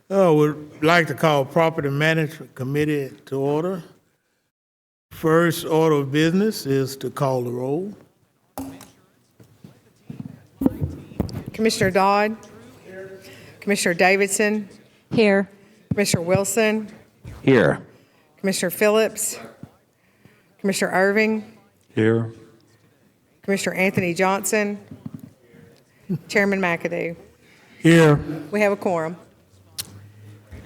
Would like to call Property Management Committee to order. First order of business is to call the roll. Commissioner Dodd. Commissioner Davidson. Here. Commissioner Wilson. Here. Commissioner Phillips. Commissioner Irving. Here. Commissioner Anthony Johnson. Chairman McAdoo. Here. We have a quorum.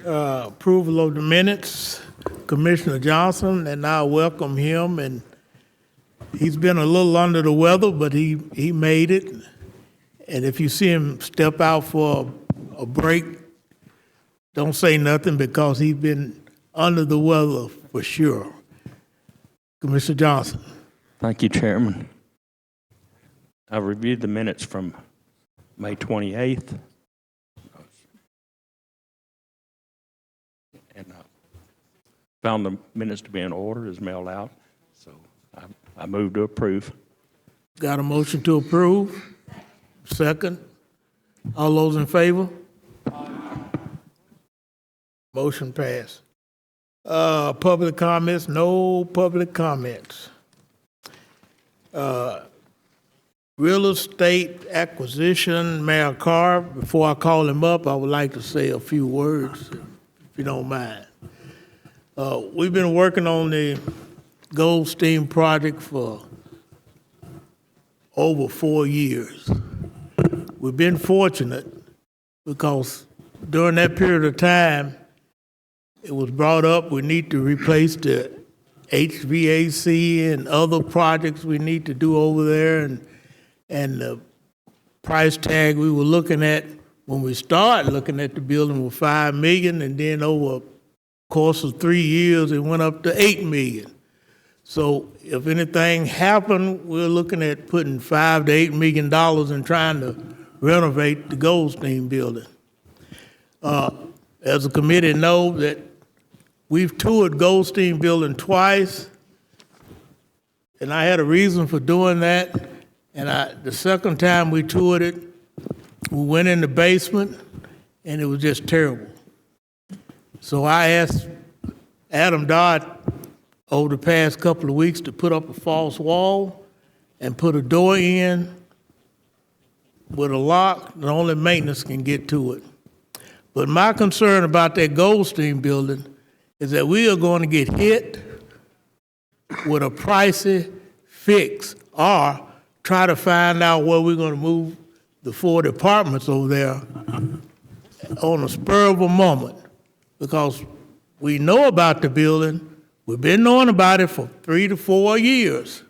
Approval of the minutes. Commissioner Johnson, and I welcome him. And he's been a little under the weather, but he made it. And if you see him step out for a break, don't say nothing because he's been under the weather for sure. Commissioner Johnson. Thank you, Chairman. I reviewed the minutes from May 28th. And found the minutes to be in order as mailed out. So I move to approve. Got a motion to approve? Second. All those in favor? Motion passed. Public comments? No public comments. Real estate acquisition, Mayor Carr. Before I call him up, I would like to say a few words, if you don't mind. We've been working on the Goldstein project for over 4 years. We've been fortunate because during that period of time, it was brought up we need to replace the HVAC and other projects we need to do over there, and the price tag we were looking at when we started looking at the building was $5 million, and then over a course of 3 years it went up to $8 million. So if anything happened, we're looking at putting $5 to $8 million and trying to renovate the Goldstein building. As a committee know that we've toured Goldstein building twice, and I had a reason for doing that. And the second time we toured it, we went in the basement, and it was just terrible. So I asked Adam Dodd over the past couple of weeks to put up a false wall and put a door in with a lock that only maintenance can get to it. But my concern about that Goldstein building is that we are going to get hit with a pricey fix or try to find out where we're going to move the 4 departments over there on a spur of a moment, because we know about the building. We've been knowing about it for 3 to 4 years.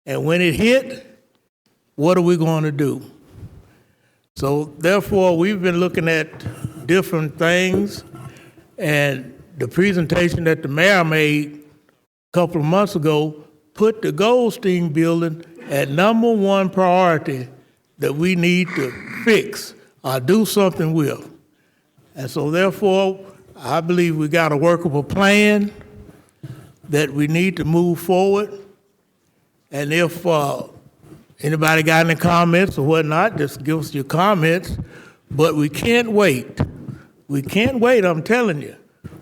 And when it hit, what are we going to do? So therefore, we've been looking at different things, and the presentation that the mayor made a couple of months ago put the Goldstein building at #1 priority that we need to fix or do something with. And so therefore, I believe we got a workable plan that we need to move forward. And if anybody got any comments or whatnot, just give us your comments. But we can't wait. We can't wait, I'm telling you.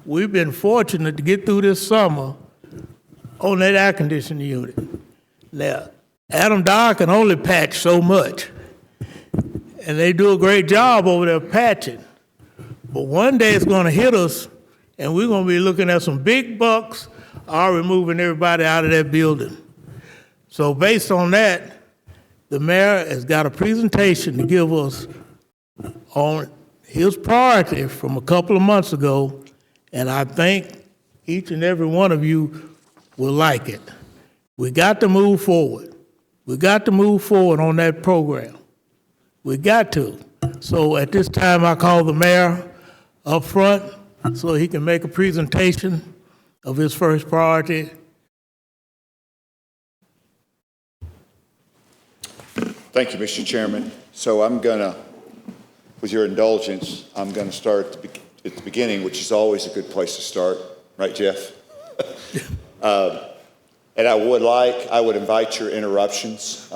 We've been fortunate to get through this summer on that air conditioning unit. Now, Adam Dodd can only patch so much. And they do a great job over there patching. But one day it's going to hit us, and we're going to be looking at some big bucks or removing everybody out of that building. So based on that, the mayor has got a presentation to give us on his priority from a couple of months ago, and I think each and every one of you will like it. We got to move forward. We got to move forward on that program. We got to. So at this time, I call the mayor up front so he can make a presentation of his first priority. Thank you, Mr. Chairman. So I'm going to, with your indulgence, I'm going to start at the beginning, which is always a good place to start. Right, Jeff? And I would invite your interruptions.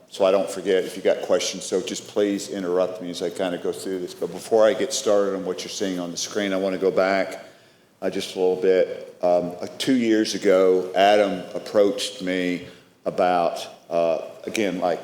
so I don't forget if you got questions. So just please interrupt me as I kind of go through this. But before I get started on what you're seeing on the screen, I want to go back just a little bit. 2 years ago, Adam approached me about, again, like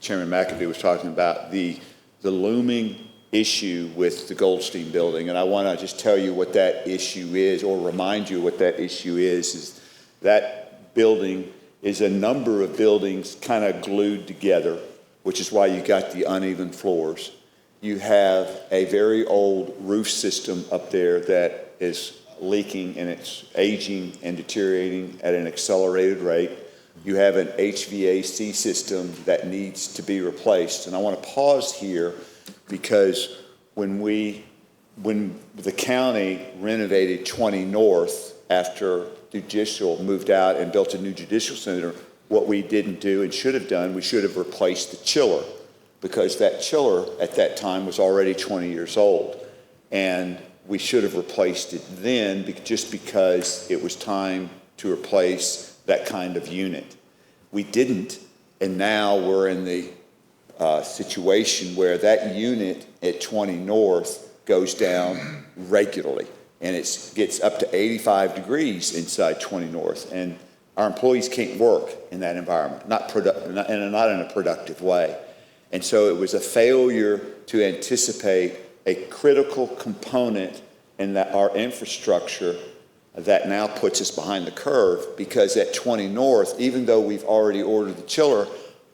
Chairman McAdoo was talking about, the looming issue with the Goldstein building. And I want to just tell you what that issue is, or remind you what that issue is that building is a number of buildings kind of glued together, which is why you got the uneven floors. You have a very old roof system up there that is leaking, and it's aging and deteriorating at an accelerated rate. You have an HVAC system that needs to be replaced. And I want to pause here because when the county renovated 20 North after Judicial moved out and built a new judicial center, what we didn't do and should have done, we should have replaced the chiller, because that chiller at that time was already 20 years old. And we should have replaced it then just because it was time to replace that kind of unit. We didn't, and now we're in the situation where that unit at 20 North goes down regularly. And it gets up to 85 degrees inside 20 North. And our employees can't work in that environment, not in a productive way. And so it was a failure to anticipate a critical component in our infrastructure that now puts us behind the curve, because at 20 North, even though we've already ordered the chiller,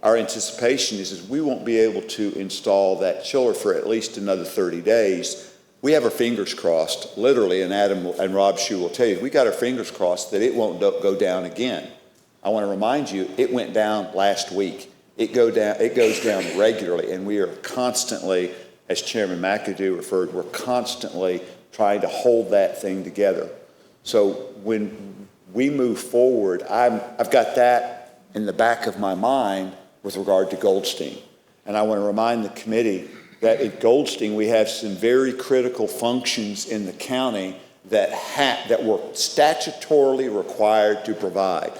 our anticipation is we won't be able to install that chiller for at least another 30 days. We have our fingers crossed, literally, and Adam and Rob Shue will tell you, we got our fingers crossed that it won't go down again. I want to remind you, it went down last week. It goes down regularly, and we are constantly, as Chairman McAdoo referred, we're constantly trying to hold that thing together. So when we move forward, I've got that in the back of my mind with regard to Goldstein. And I want to remind the committee that at Goldstein, we have some very critical functions in the county that were statutorily required to provide.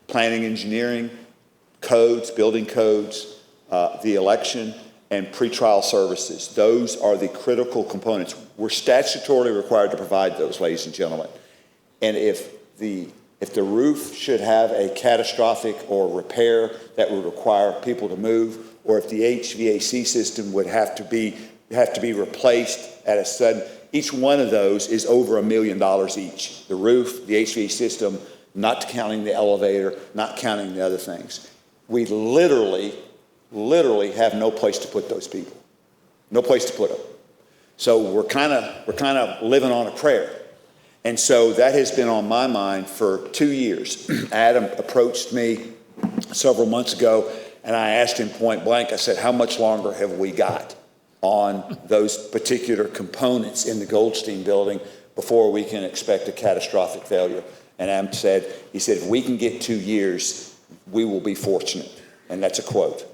Planning, engineering, codes, building codes, the election, and pretrial services. Those are the critical components. We're statutorily required to provide those, ladies and gentlemen. And if the roof should have a catastrophic or repair that would require people to move, or if the HVAC system would have to be replaced at a sudden, each one of those is over $1 million each. The roof, the HVAC system, not counting the elevator, not counting the other things. We literally have no place to put those people, no place to put them. So we're kind of living on a prayer. And so that has been on my mind for 2 years. Adam approached me several months ago, and I asked him point blank, I said, how much longer have we got on those particular components in the Goldstein building before we can expect a catastrophic failure? And Adam said, if we can get 2 years, we will be fortunate. And that's a quote.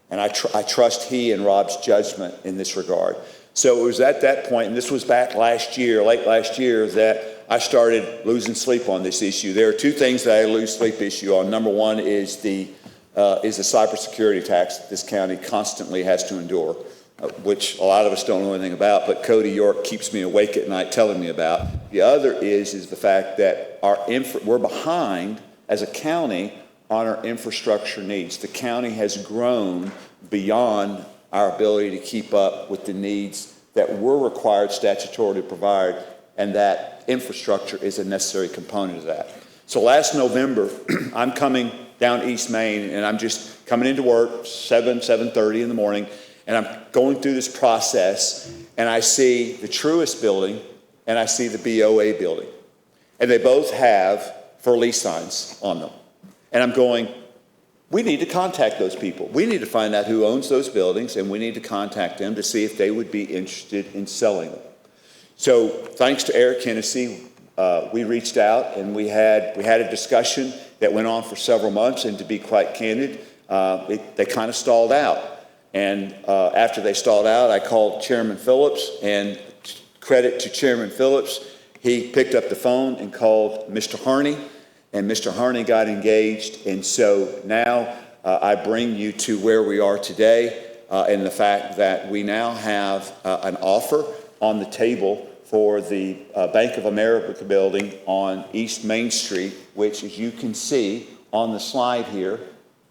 And I trust he and Rob's judgment in this regard. So it was at that point, and this was back last year, late last year, that I started losing sleep on this issue. There are two things that I lose sleep issue on. Number one is the cybersecurity attacks that this county constantly has to endure, which a lot of us don't know anything about, but Cody York keeps me awake at night telling me about. The other is the fact that we're behind as a county on our infrastructure needs. The county has grown beyond our ability to keep up with the needs that we're required statutorily to provide, and that infrastructure is a necessary component of that. So last November, I'm coming down East Main, and I'm just coming into work 7:30 in the morning, and I'm going through this process, and I see the Truist building, and I see the BOA building. And they both have for lease signs on them. And I'm going, we need to contact those people. We need to find out who owns those buildings, and we need to contact them to see if they would be interested in selling them. So thanks to Eric Hennessy, we reached out, and we had a discussion that went on for several months, and to be quite candid, they kind of stalled out. And after they stalled out, I called Chairman Phillips, and credit to Chairman Phillips, he picked up the phone and called Mr. Harney, and Mr. Harney got engaged. And so now I bring you to where we are today and the fact that we now have an offer on the table for the Bank of America building on East Main Street, which, as you can see on the slide here,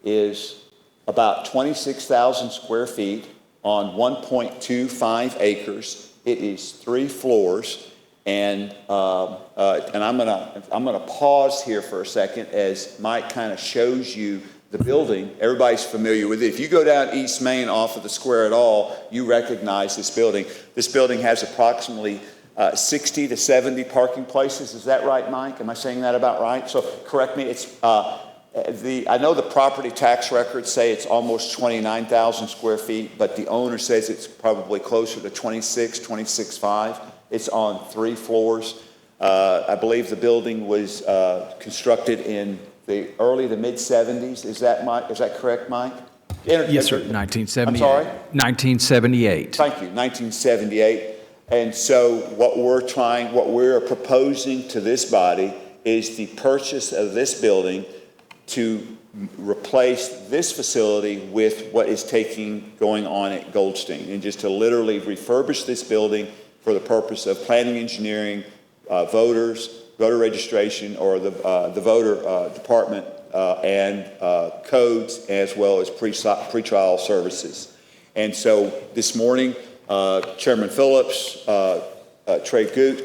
is about 26,000 square feet on 1.25 acres. It is 3 floors, and I'm gonna pause here for a second as Mike kind of shows you the building. Everybody's familiar with it. If you go down East Main off of the square at all, you recognize this building. This building has approximately 60 to 70 parking places. Is that right, Mike? Am I saying that about right? So correct me. It's I know the property tax records say it's almost 29,000 square feet, but the owner says it's probably closer to 26.5. It's on 3 floors. I believe the building was constructed in the early to mid 70s. Is that correct, Mike? Yes, sir. 1978. I'm sorry? 1978. Thank you, 1978. And so what we're proposing to this body is the purchase of this building to replace this facility with what is going on at Goldstein, and just to literally refurbish this building for the purpose of planning, engineering, voter registration, or the voter department, and codes, as well as pretrial services. And so this morning, Chairman Phillips,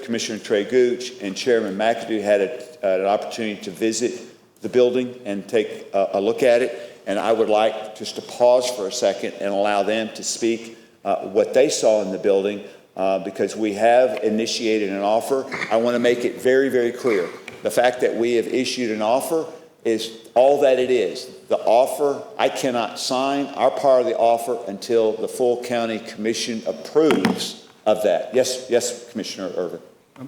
Commissioner Trey Gooch, and Chairman McAdoo had an opportunity to visit the building and take a look at it. And I would like just to pause for a second and allow them to speak what they saw in the building, because we have initiated an offer. I want to make it very, very clear. The fact that we have issued an offer is all that it is. The offer, I cannot sign our part of the offer until the full county commission approves of that. Yes, Commissioner Irvin.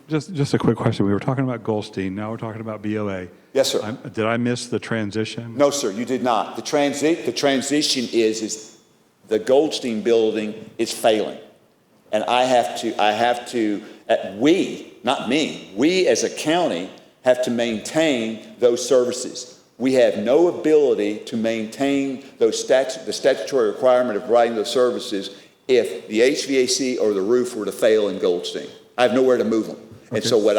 Just a quick question. We were talking about Goldstein. Now we're talking about BOA. Yes, sir. Did I miss the transition? No, sir, you did not. The transition is the Goldstein building is failing. And we as a county have to maintain those services. We have no ability to maintain the statutory requirement of providing those services if the HVAC or the roof were to fail in Goldstein. I have nowhere to move them. Okay. And so what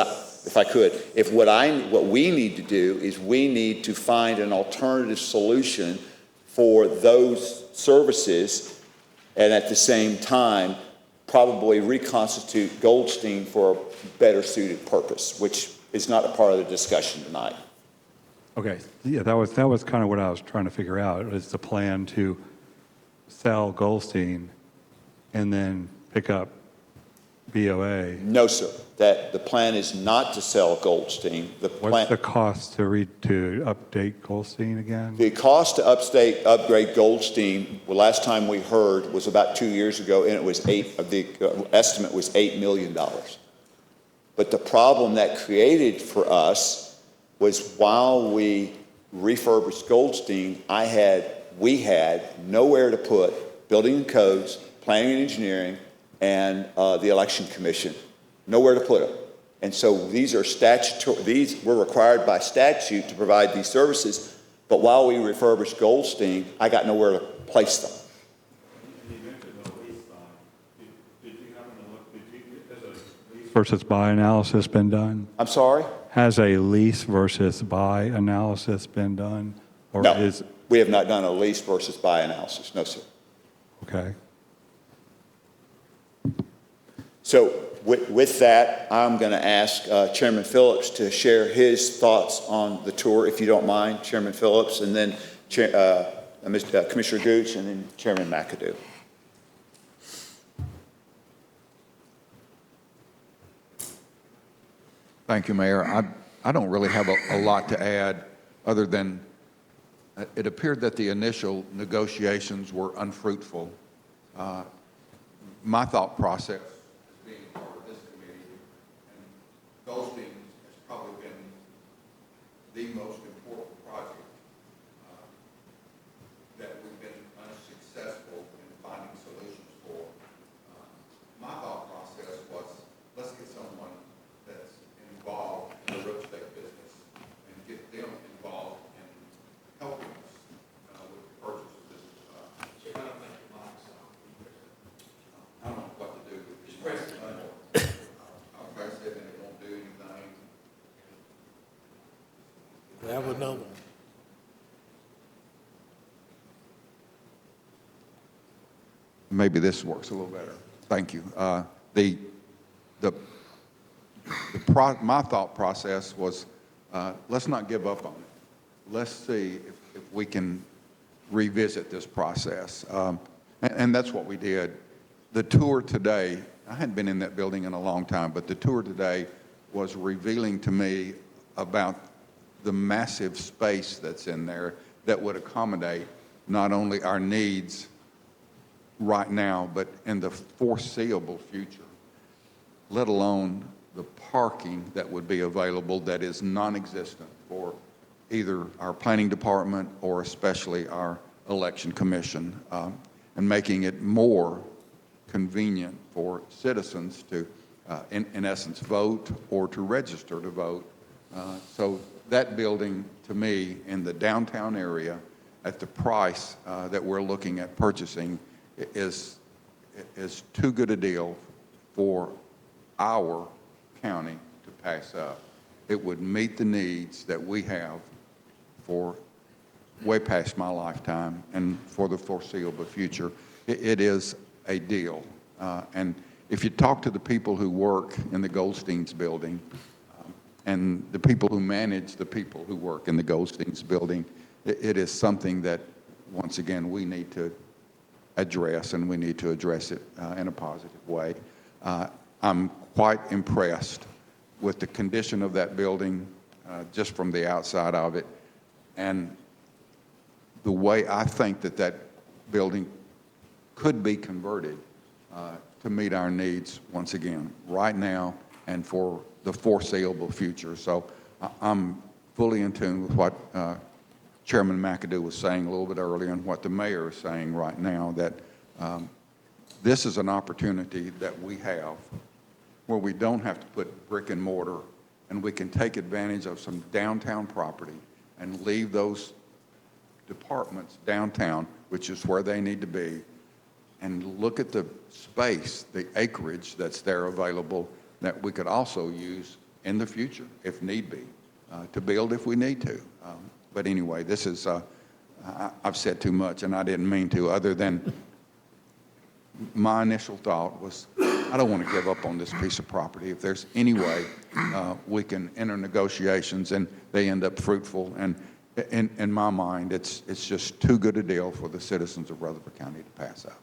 we need to do is we need to find an alternative solution for those services, and at the same time, probably reconstitute Goldstein for a better suited purpose, which is not a part of the discussion tonight. Okay. Yeah, that was kind of what I was trying to figure out. Is the plan to sell Goldstein and then pick up BOA? No, sir. That the plan is not to sell Goldstein. What's the cost to update Goldstein again? The cost to upgrade Goldstein, the last time we heard, was about 2 years ago, and it was the estimate was $8 million. But the problem that created for us was while we refurbished Goldstein, we had nowhere to put building and codes, planning and engineering, and the election commission. Nowhere to put them. And so we're required by statute to provide these services, but while we refurbished Goldstein, I got nowhere to place them. Versus buy analysis been done? I'm sorry? Has a lease versus buy analysis been done? Or No, we have not done a lease versus buy analysis. No, sir. Okay. So with that, I'm going to ask Chairman Phillips to share his thoughts on the tour, if you don't mind, Chairman Phillips, and then Commissioner Gooch, and then Chairman McAdoo. Thank you, Mayor. I don't really have a lot to add other than it appeared that the initial negotiations were unfruitful. My thought process being part of this committee, and Goldstein has probably been the most important project that we've been unsuccessful in finding solutions for. My thought process was, let's get someone that's involved in the real estate business and get them involved in helping us with the of another. Maybe this works a little better. Thank you. My thought process was, let's not give up on it. Let's see if we can revisit this process. And that's what we did. The tour today, I hadn't been in that building in a long time, but the tour today was revealing to me about the massive space that's in there that would accommodate not only our needs right now, but in the foreseeable future, let alone the parking that would be available that is non-existent for either our planning department or especially our election commission, and making it more convenient for citizens to, in essence, vote or to register to vote. So that building, to me, in the downtown area, at the price that we're looking at purchasing, is too good a deal for our county to pass up. It would meet the needs that we have for way past my lifetime and for the foreseeable future. It is a deal. And if you talk to the people who work in the Goldstein's building and the people who manage the people who work in the Goldstein's building, it is something that, once again, we need to address, and we need to address it in a positive way. I'm quite impressed with the condition of that building, just from the outside of it, and the way I think that building could be converted to meet our needs, once again, right now and for the foreseeable future. So I'm fully in tune with what Chairman McAdoo was saying a little bit earlier and what the mayor is saying right now, that this is an opportunity that we have where we don't have to put brick and mortar, and we can take advantage of some downtown property and leave those departments downtown, which is where they need to be, and look at the space, the acreage that's there available that we could also use in the future, if need be, to build if we need to. But anyway, this is, I've said too much, and I didn't mean to, other than my initial thought was, I don't want to give up on this piece of property. If there's any way we can enter negotiations and they end up fruitful, and in my mind, it's just too good a deal for the citizens of Rutherford County to pass up.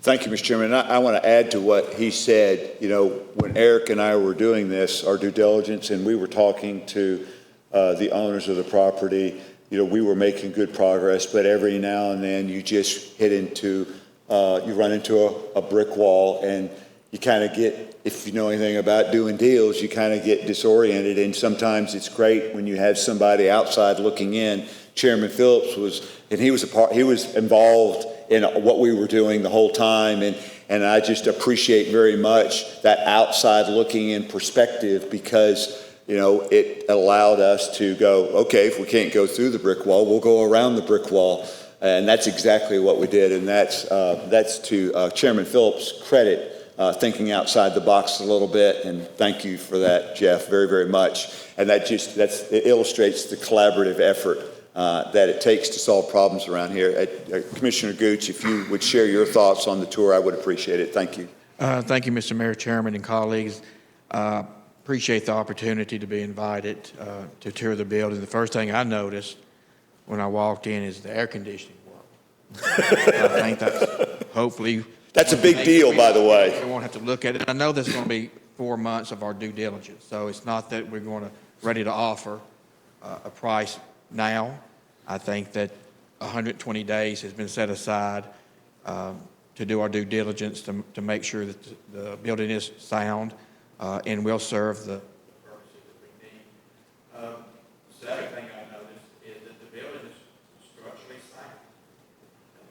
Thank you, Mr. Chairman. I want to add to what he said. You know, when Eric and I were doing this, our due diligence, and we were talking to the owners of the property, you know, we were making good progress, but every now and then you just hit into, you run into a brick wall, and you kind of get, if you know anything about doing deals, you kind of get disoriented, and sometimes it's great when you have somebody outside looking in. Chairman Phillips was, and he was involved in what we were doing the whole time, and I just appreciate very much that outside looking in perspective, because you know, it allowed us to go, okay, if we can't go through the brick wall, we'll go around the brick wall. And that's exactly what we did. And that's to Chairman Phillips' credit, thinking outside the box a little bit. And thank you for that, Jeff, very, very much. And it illustrates the collaborative effort that it takes to solve problems around here. Commissioner Gooch, if you would share your thoughts on the tour, I would appreciate it. Thank you. Thank you, Mr. Mayor, Chairman, and colleagues. Appreciate the opportunity to be invited to tour the building. The first thing I noticed when I walked in is the air conditioning worked. I think that's hopefully... That's a big deal, by the way. We won't have to look at it. I know this is going to be 4 months of our due diligence, so it's not that we're ready to offer a price now. I think that 120 days has been set aside to do our due diligence to make sure that the building is sound and will serve the purposes that we need. The second thing I noticed is that the building is structurally sound.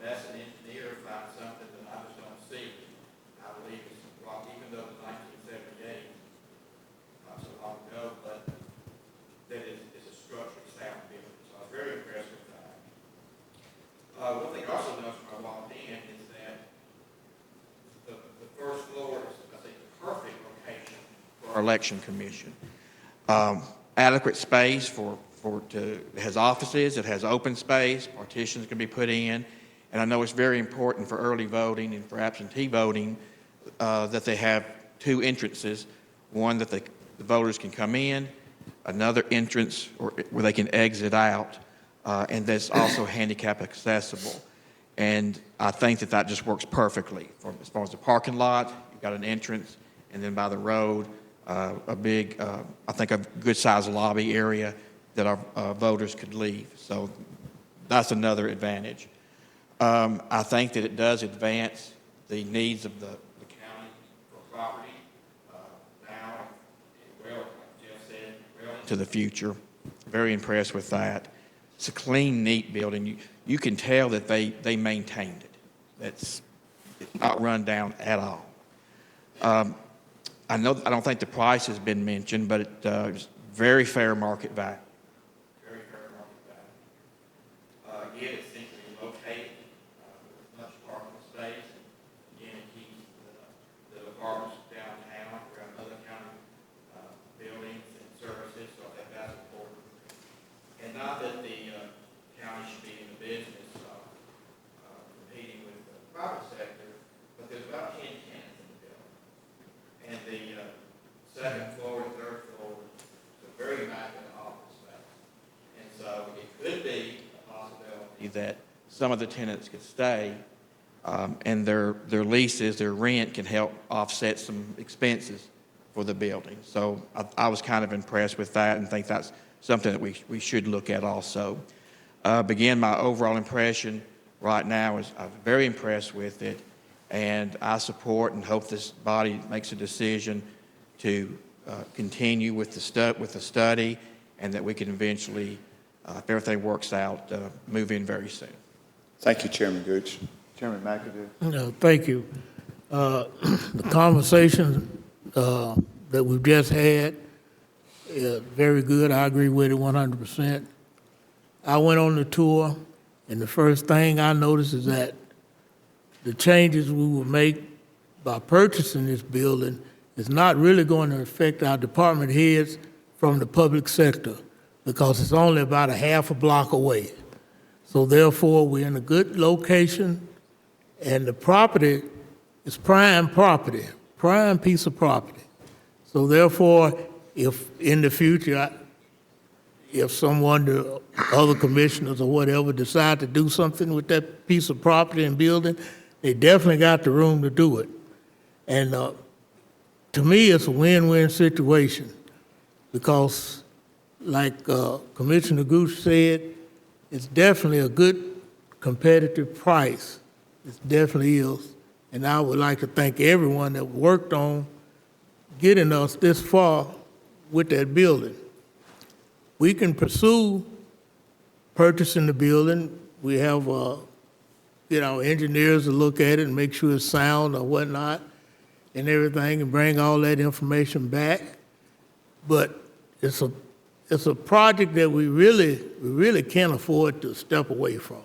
Unless an engineer finds something that I just don't see, I believe it's, well, even though it was 1978, not so long ago, but that it's a structurally sound building. So I was very impressed with that. One thing I also noticed when I walked in is that the first floor is, I think, the perfect location for our election commission. Adequate space for it has offices, it has open space, partitions can be put in, and I know it's very important for early voting and for absentee voting that they have two entrances, one that the voters can come in, another entrance where they can exit out, and that's also handicap accessible. And I think that just works perfectly. As far as the parking lot, you've got an entrance, and then by the road, a big, I think a good-sized lobby area that our voters could leave. So that's another advantage. I think that it does advance the needs of the county for property now, well, like Jeff said, well into the future. Very impressed with that. It's a clean, neat building. You can tell that they maintained it. It's not run down at all. I don't think the price has been mentioned, but it's very fair market value. Very fair market value. Again, it's centrally located with much parking space. Again, it keeps the apartments downtown around other county buildings and services, so I think that's important. And not that the county should be in the business of competing with the private sector, but there's about 10 tenants in the building. And the second floor and third floor is a very immaculate office space. And so it could be a possibility that some of the tenants could stay and their leases, their rent can help offset some expenses for the building. So I was kind of impressed with that and think that's something that we should look at also. Again, my overall impression right now is I'm very impressed with it, and I support and hope this body makes a decision to continue with the study, and that we can eventually, if everything works out, move in very soon. Thank you, Chairman Gooch. Chairman McAdoo. No, thank you. The conversation that we've just had is very good. I agree with it 100%. I went on the tour, and the first thing I noticed is that the changes we will make by purchasing this building is not really going to affect our department heads from the public sector, because it's only about a half a block away. So therefore, we're in a good location, and the property is prime property, prime piece of property. So therefore, if in the future, if someone, the other commissioners or whatever, decide to do something with that piece of property and building, they definitely got the room to do it. And to me, it's a win-win situation, because like Commissioner Gooch said, it's definitely a good competitive price. It definitely is. And I would like to thank everyone that worked on getting us this far with that building. We can pursue purchasing the building. We have engineers to look at it and make sure it's sound or whatnot and everything, and bring all that information back. But it's a project that we really can't afford to step away from,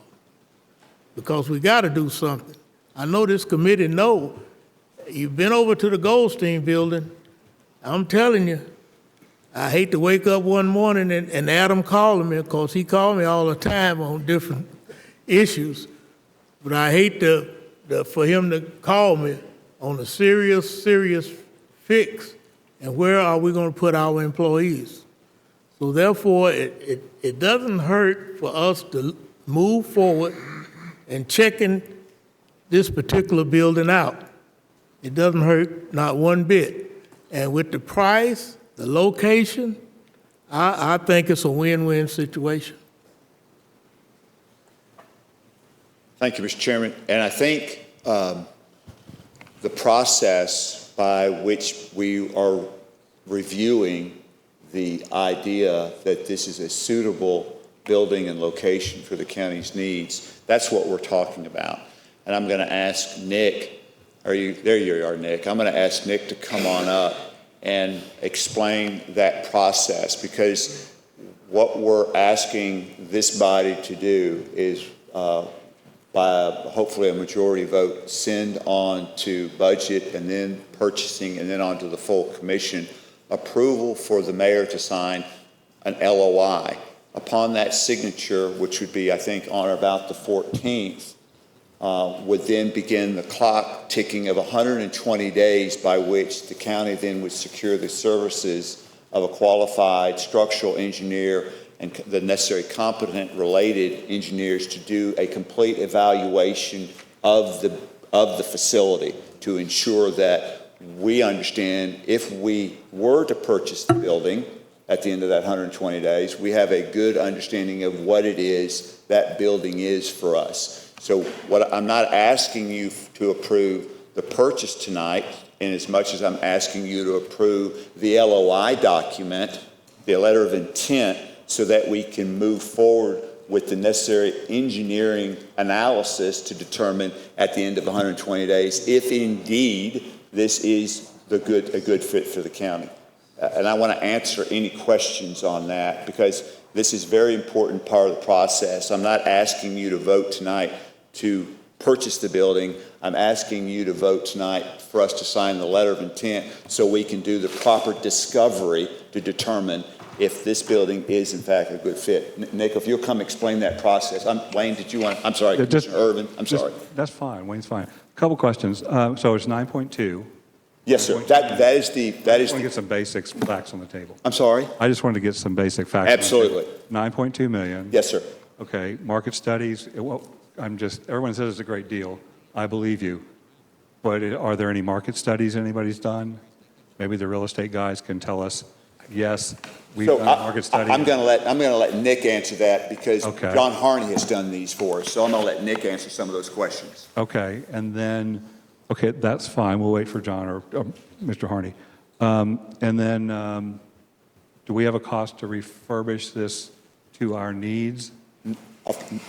because we got to do something. I know this committee know. You've been over to the Goldstein building. I'm telling you, I hate to wake up one morning and Adam calling me, because he called me all the time on different issues. But I hate for him to call me on a serious fix, and where are we going to put our employees? So therefore, it doesn't hurt for us to move forward and checking this particular building out. It doesn't hurt, not one bit. And with the price, the location, I think it's a win-win situation. Thank you, Mr. Chairman. And I think the process by which we are reviewing the idea that this is a suitable building and location for the county's needs, that's what we're talking about. And I'm going to ask Nick, there you are, Nick. I'm going to ask Nick to come on up and explain that process, because what we're asking this body to do is, by hopefully a majority vote, send on to budget and then purchasing and then on to the full commission approval for the mayor to sign an LOI Upon that signature, which would be, I think, on or about the 14th, would then begin the clock ticking of 120 days by which the county then would secure the services of a qualified structural engineer and the necessary competent related engineers to do a complete evaluation of the facility to ensure that we understand if we were to purchase the building at the end of that 120 days, we have a good understanding of what it is that building is for us. So I'm not asking you to approve the purchase tonight in as much as I'm asking you to approve the LOI document, the letter of intent, so that we can move forward with the necessary engineering analysis to determine at the end of 120 days if indeed this is a good fit for the county. And I want to answer any questions on that because this is a very important part of the process. I'm not asking you to vote tonight to purchase the building. I'm asking you to vote tonight for us to sign the letter of intent so we can do the proper discovery to determine if this building is in fact a good fit. Nick, if you'll come explain that process. Wayne, I'm sorry, Commissioner Irvin, I'm sorry. That's fine, Wayne's fine. A couple questions. So it's 9.2. Yes, sir. That is I just want to get some basic facts on the table. I'm sorry? I just wanted to get some basic facts. Absolutely. 9.2 million. Yes, sir. Okay, market studies, well, everyone says it's a great deal. I believe you. But are there any market studies anybody's done? Maybe the real estate guys can tell us, yes, we've done a market study. I'm going to let Nick answer that because Okay. John Harney has done these for us. So I'm going to let Nick answer some of those questions. Okay, and then, okay, that's fine. We'll wait for John or Mr. Harney. And then, do we have a cost to refurbish this to our needs?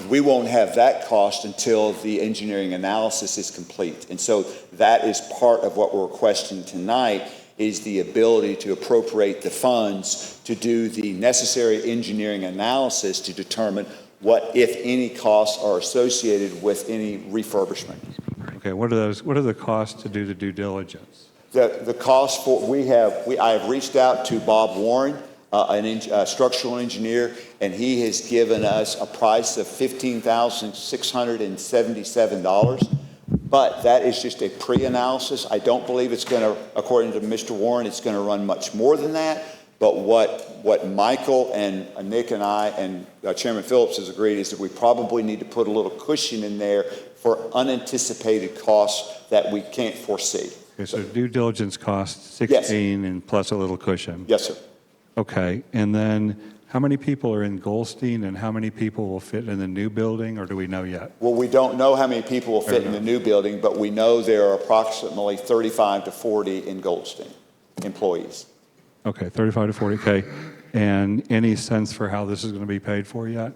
We won't have that cost until the engineering analysis is complete. And so that is part of what we're requesting tonight is the ability to appropriate the funds to do the necessary engineering analysis to determine what, if any, costs are associated with any refurbishment. Okay, what are the costs to do the due diligence? The cost for, I have reached out to Bob Warren, a structural engineer, and he has given us a price of $15,677. But that is just a pre-analysis. I don't believe it's going to, according to Mr. Warren, it's going to run much more than that. But what Michael and Nick and I and Chairman Phillips has agreed is that we probably need to put a little cushion in there for unanticipated costs that we can't foresee. Okay, so due diligence costs 16 and plus a little cushion. Yes, sir. Okay, and then how many people are in Goldstein and how many people will fit in the new building, or do we know yet? Well, we don't know how many people will fit in the new building, but we know there are approximately 35 to 40 in Goldstein employees. Okay, 35 to 40, okay. And any sense for how this is going to be paid for yet?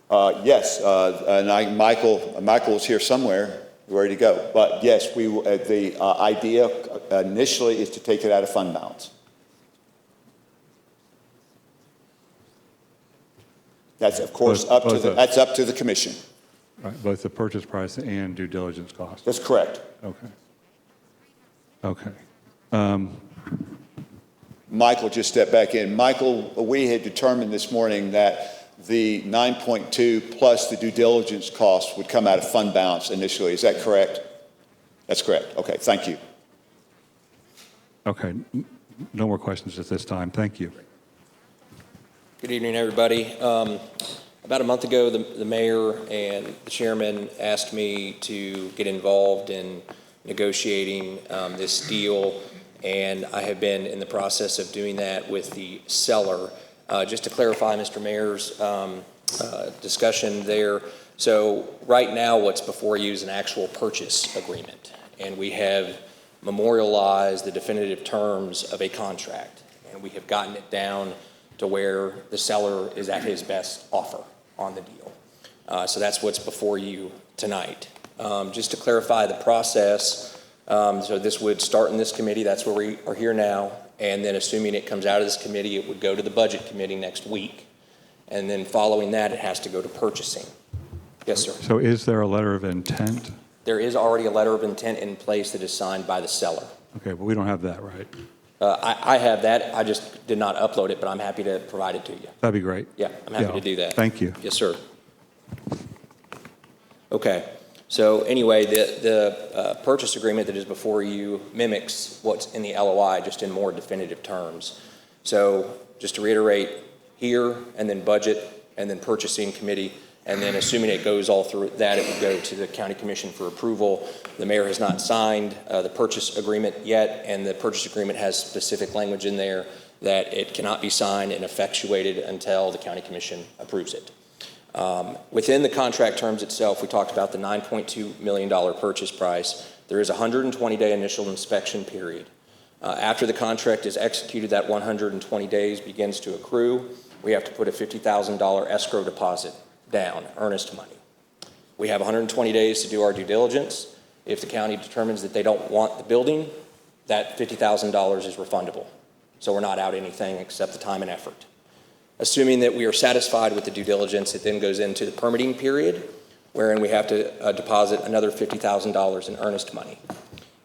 Yes, and Michael is here somewhere, ready to go. But yes, the idea initially is to take it out of fund balance. That's of course up to the commission. Right, both the purchase price and due diligence costs. That's correct. Okay. Okay. Michael just stepped back in. Michael, we had determined this morning that the 9.2 plus the due diligence costs would come out of fund balance initially. Is that correct? That's correct. Okay, thank you. Okay. No more questions at this time. Thank you. Good evening, everybody. About a month ago, the mayor and the chairman asked me to get involved in negotiating this deal, and I have been in the process of doing that with the seller. Just to clarify Mr. Mayor's discussion there, so right now what's before you is an actual purchase agreement, and we have memorialized the definitive terms of a contract, and we have gotten it down to where the seller is at his best offer on the deal. So that's what's before you tonight. Just to clarify the process, so this would start in this committee, that's where we are here now, and then assuming it comes out of this committee, it would go to the budget committee next week. And then following that, it has to go to purchasing. Yes, sir. So is there a letter of intent? There is already a letter of intent in place that is signed by the seller. Okay, but we don't have that, right? I have that. I just did not upload it, but I'm happy to provide it to you. That'd be great. Yeah, I'm happy to do that. Thank you. Yes, sir. Okay. So anyway, the purchase agreement that is before you mimics what's in the LOI, just in more definitive terms. So just to reiterate, here, and then budget, and then purchasing committee, and then assuming it goes all through that, it would go to the county commission for approval. The mayor has not signed the purchase agreement yet, and the purchase agreement has specific language in there that it cannot be signed and effectuated until the county commission approves it. Within the contract terms itself, we talked about the $9.2 million purchase price. There is a 120-day initial inspection period. After the contract is executed, that 120 days begins to accrue. We have to put a $50,000 escrow deposit down, earnest money. We have 120 days to do our due diligence. If the county determines that they don't want the building, that $50,000 is refundable. So we're not out anything except the time and effort. Assuming that we are satisfied with the due diligence, it then goes into the permitting period, wherein we have to deposit another $50,000 in earnest money.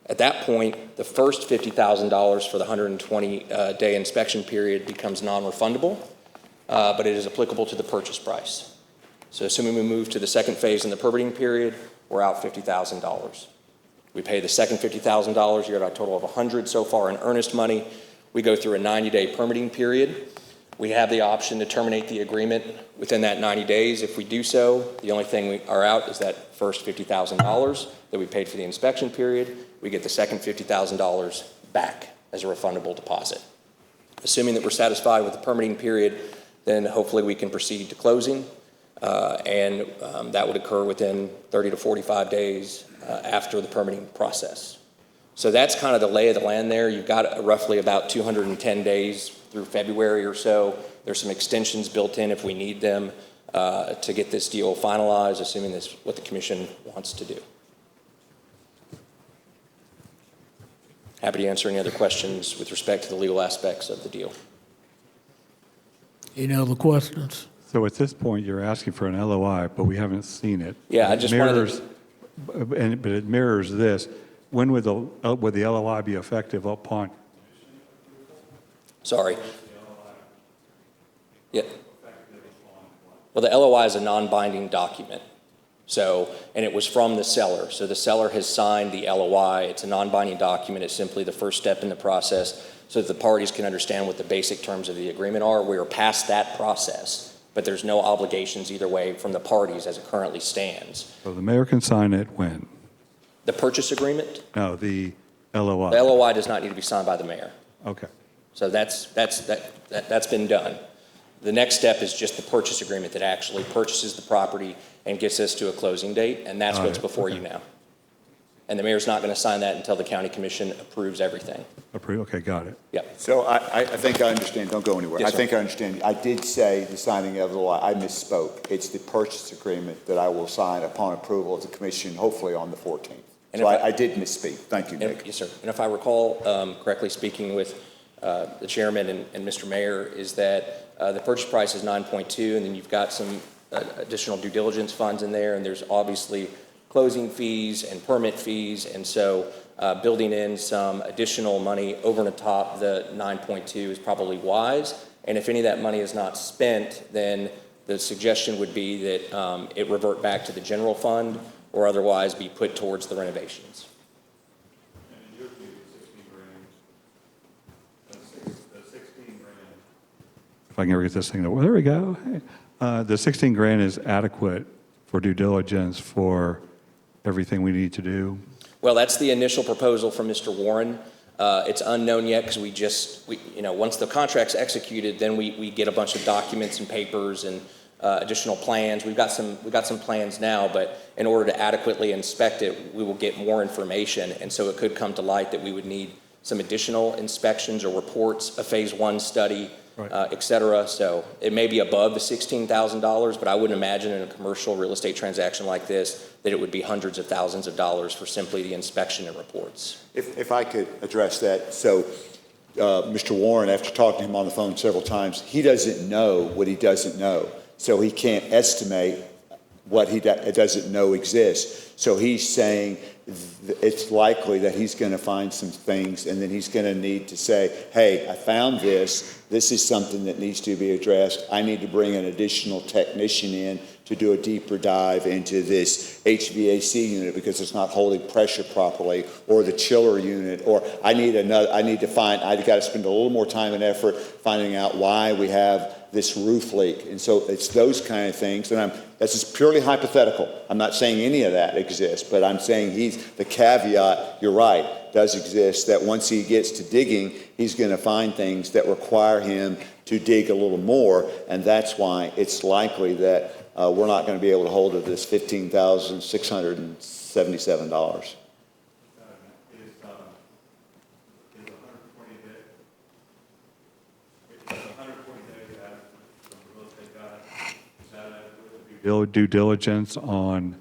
At that point, the first $50,000 for the 120-day inspection period becomes non-refundable, but it is applicable to the purchase price. So assuming we move to the second phase in the permitting period, we're out $50,000. We pay the second $50,000, you're at a total of $100,000 so far in earnest money. We go through a 90-day permitting period. We have the option to terminate the agreement within that 90 days. If we do so, the only thing we are out is that first $50,000 that we paid for the inspection period. We get the second $50,000 back as a refundable deposit. Assuming that we're satisfied with the permitting period, then hopefully we can proceed to closing, and that would occur within 30 to 45 days after the permitting process. So that's kind of the lay of the land there. You've got roughly about 210 days through February or so. There's some extensions built in if we need them to get this deal finalized, assuming this is what the commission wants to do. Happy to answer any other questions with respect to the legal aspects of the deal. Any other questions? So at this point, you're asking for an LOI, but we haven't seen it. Yeah, I just wanted to... But it mirrors this. When would the LOI be effective upon? Sorry. Yeah. Well, the LOI is a non-binding document. So, and it was from the seller. So the seller has signed the LOI. It's a non-binding document. It's simply the first step in the process so that the parties can understand what the basic terms of the agreement are. We are past that process, but there's no obligations either way from the parties as it currently stands. So the mayor can sign it when? The purchase agreement? No, the LOI. The LOI does not need to be signed by the mayor. Okay. So that's been done. The next step is just the purchase agreement that actually purchases the property and gets us to a closing date, and that's what's before you now. And the mayor's not going to sign that until the county commission approves everything. Okay, got it. Yep. So I think I understand. Don't go anywhere. Yes, I sir. think I understand. I did say the signing of the law. I misspoke. It's the purchase agreement that I will sign upon approval of the commission, hopefully on the 14th. And So if I did misspeak. Thank you, Nick. Yes, sir. And if I recall correctly, speaking with the chairman and Mr. Mayor, is that the purchase price is 9.2, and then you've got some additional due diligence funds in there, and there's obviously closing fees and permit fees, and so building in some additional money over and atop the 9.2 is probably wise. And if any of that money is not spent, then the suggestion would be that it revert back to the general fund or otherwise be put towards the renovations. If I can ever get this thing to, well, there we go. The 16 grand is adequate for due diligence for everything we need to do? Well, that's the initial proposal from Mr. Warren. It's unknown yet because once the contract's executed, then we get a bunch of documents and papers and additional plans. We've got some plans now, but in order to adequately inspect it, we will get more information, and so it could come to light that we would need some additional inspections or reports, a phase one study, Right. et cetera. So it may be above the $16,000, but I wouldn't imagine in a commercial real estate transaction like this that it would be hundreds of thousands of dollars for simply the inspection and reports. If I could address that. So Mr. Warren, after talking to him on the phone several times, he doesn't know what he doesn't know. So he can't estimate what he doesn't know exists. So he's saying it's likely that he's going to find some things, and then he's going to need to say, hey, I found this. This is something that needs to be addressed. I need to bring an additional technician in to do a deeper dive into this HVAC unit because it's not holding pressure properly, or the chiller unit, or I got to spend a little more time and effort finding out why we have this roof leak. And so it's those kind of things. And this is purely hypothetical. I'm not saying any of that exists, but I'm saying the caveat, you're right, does exist, that once he gets to digging, he's going to find things that require him to dig a little more. And that's why it's likely that we're not going to be able to hold to this $15,677. Due diligence on,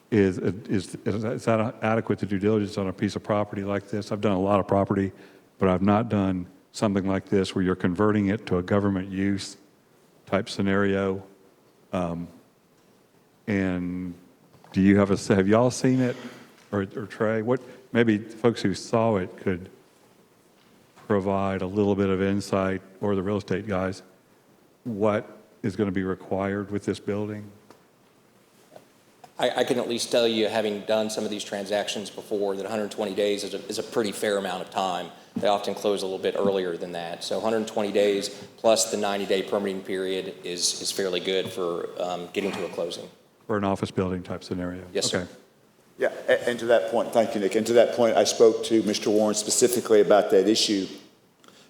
is that adequate to due diligence on a piece of property like this? I've done a lot of property, but I've not done something like this where you're converting it to a government use type scenario. And do you have y'all seen it, or Trey? Maybe folks who saw it could provide a little bit of insight, or the real estate guys, what is going to be required with this building? I can at least tell you, having done some of these transactions before, that 120 days is a pretty fair amount of time. They often close a little bit earlier than that. So 120 days plus the 90-day permitting period is fairly good for getting to a closing. For an office building type scenario? Yes, sir. Okay. Yeah, and to that point, thank you, Nick. And to that point, I spoke to Mr. Warren specifically about that issue.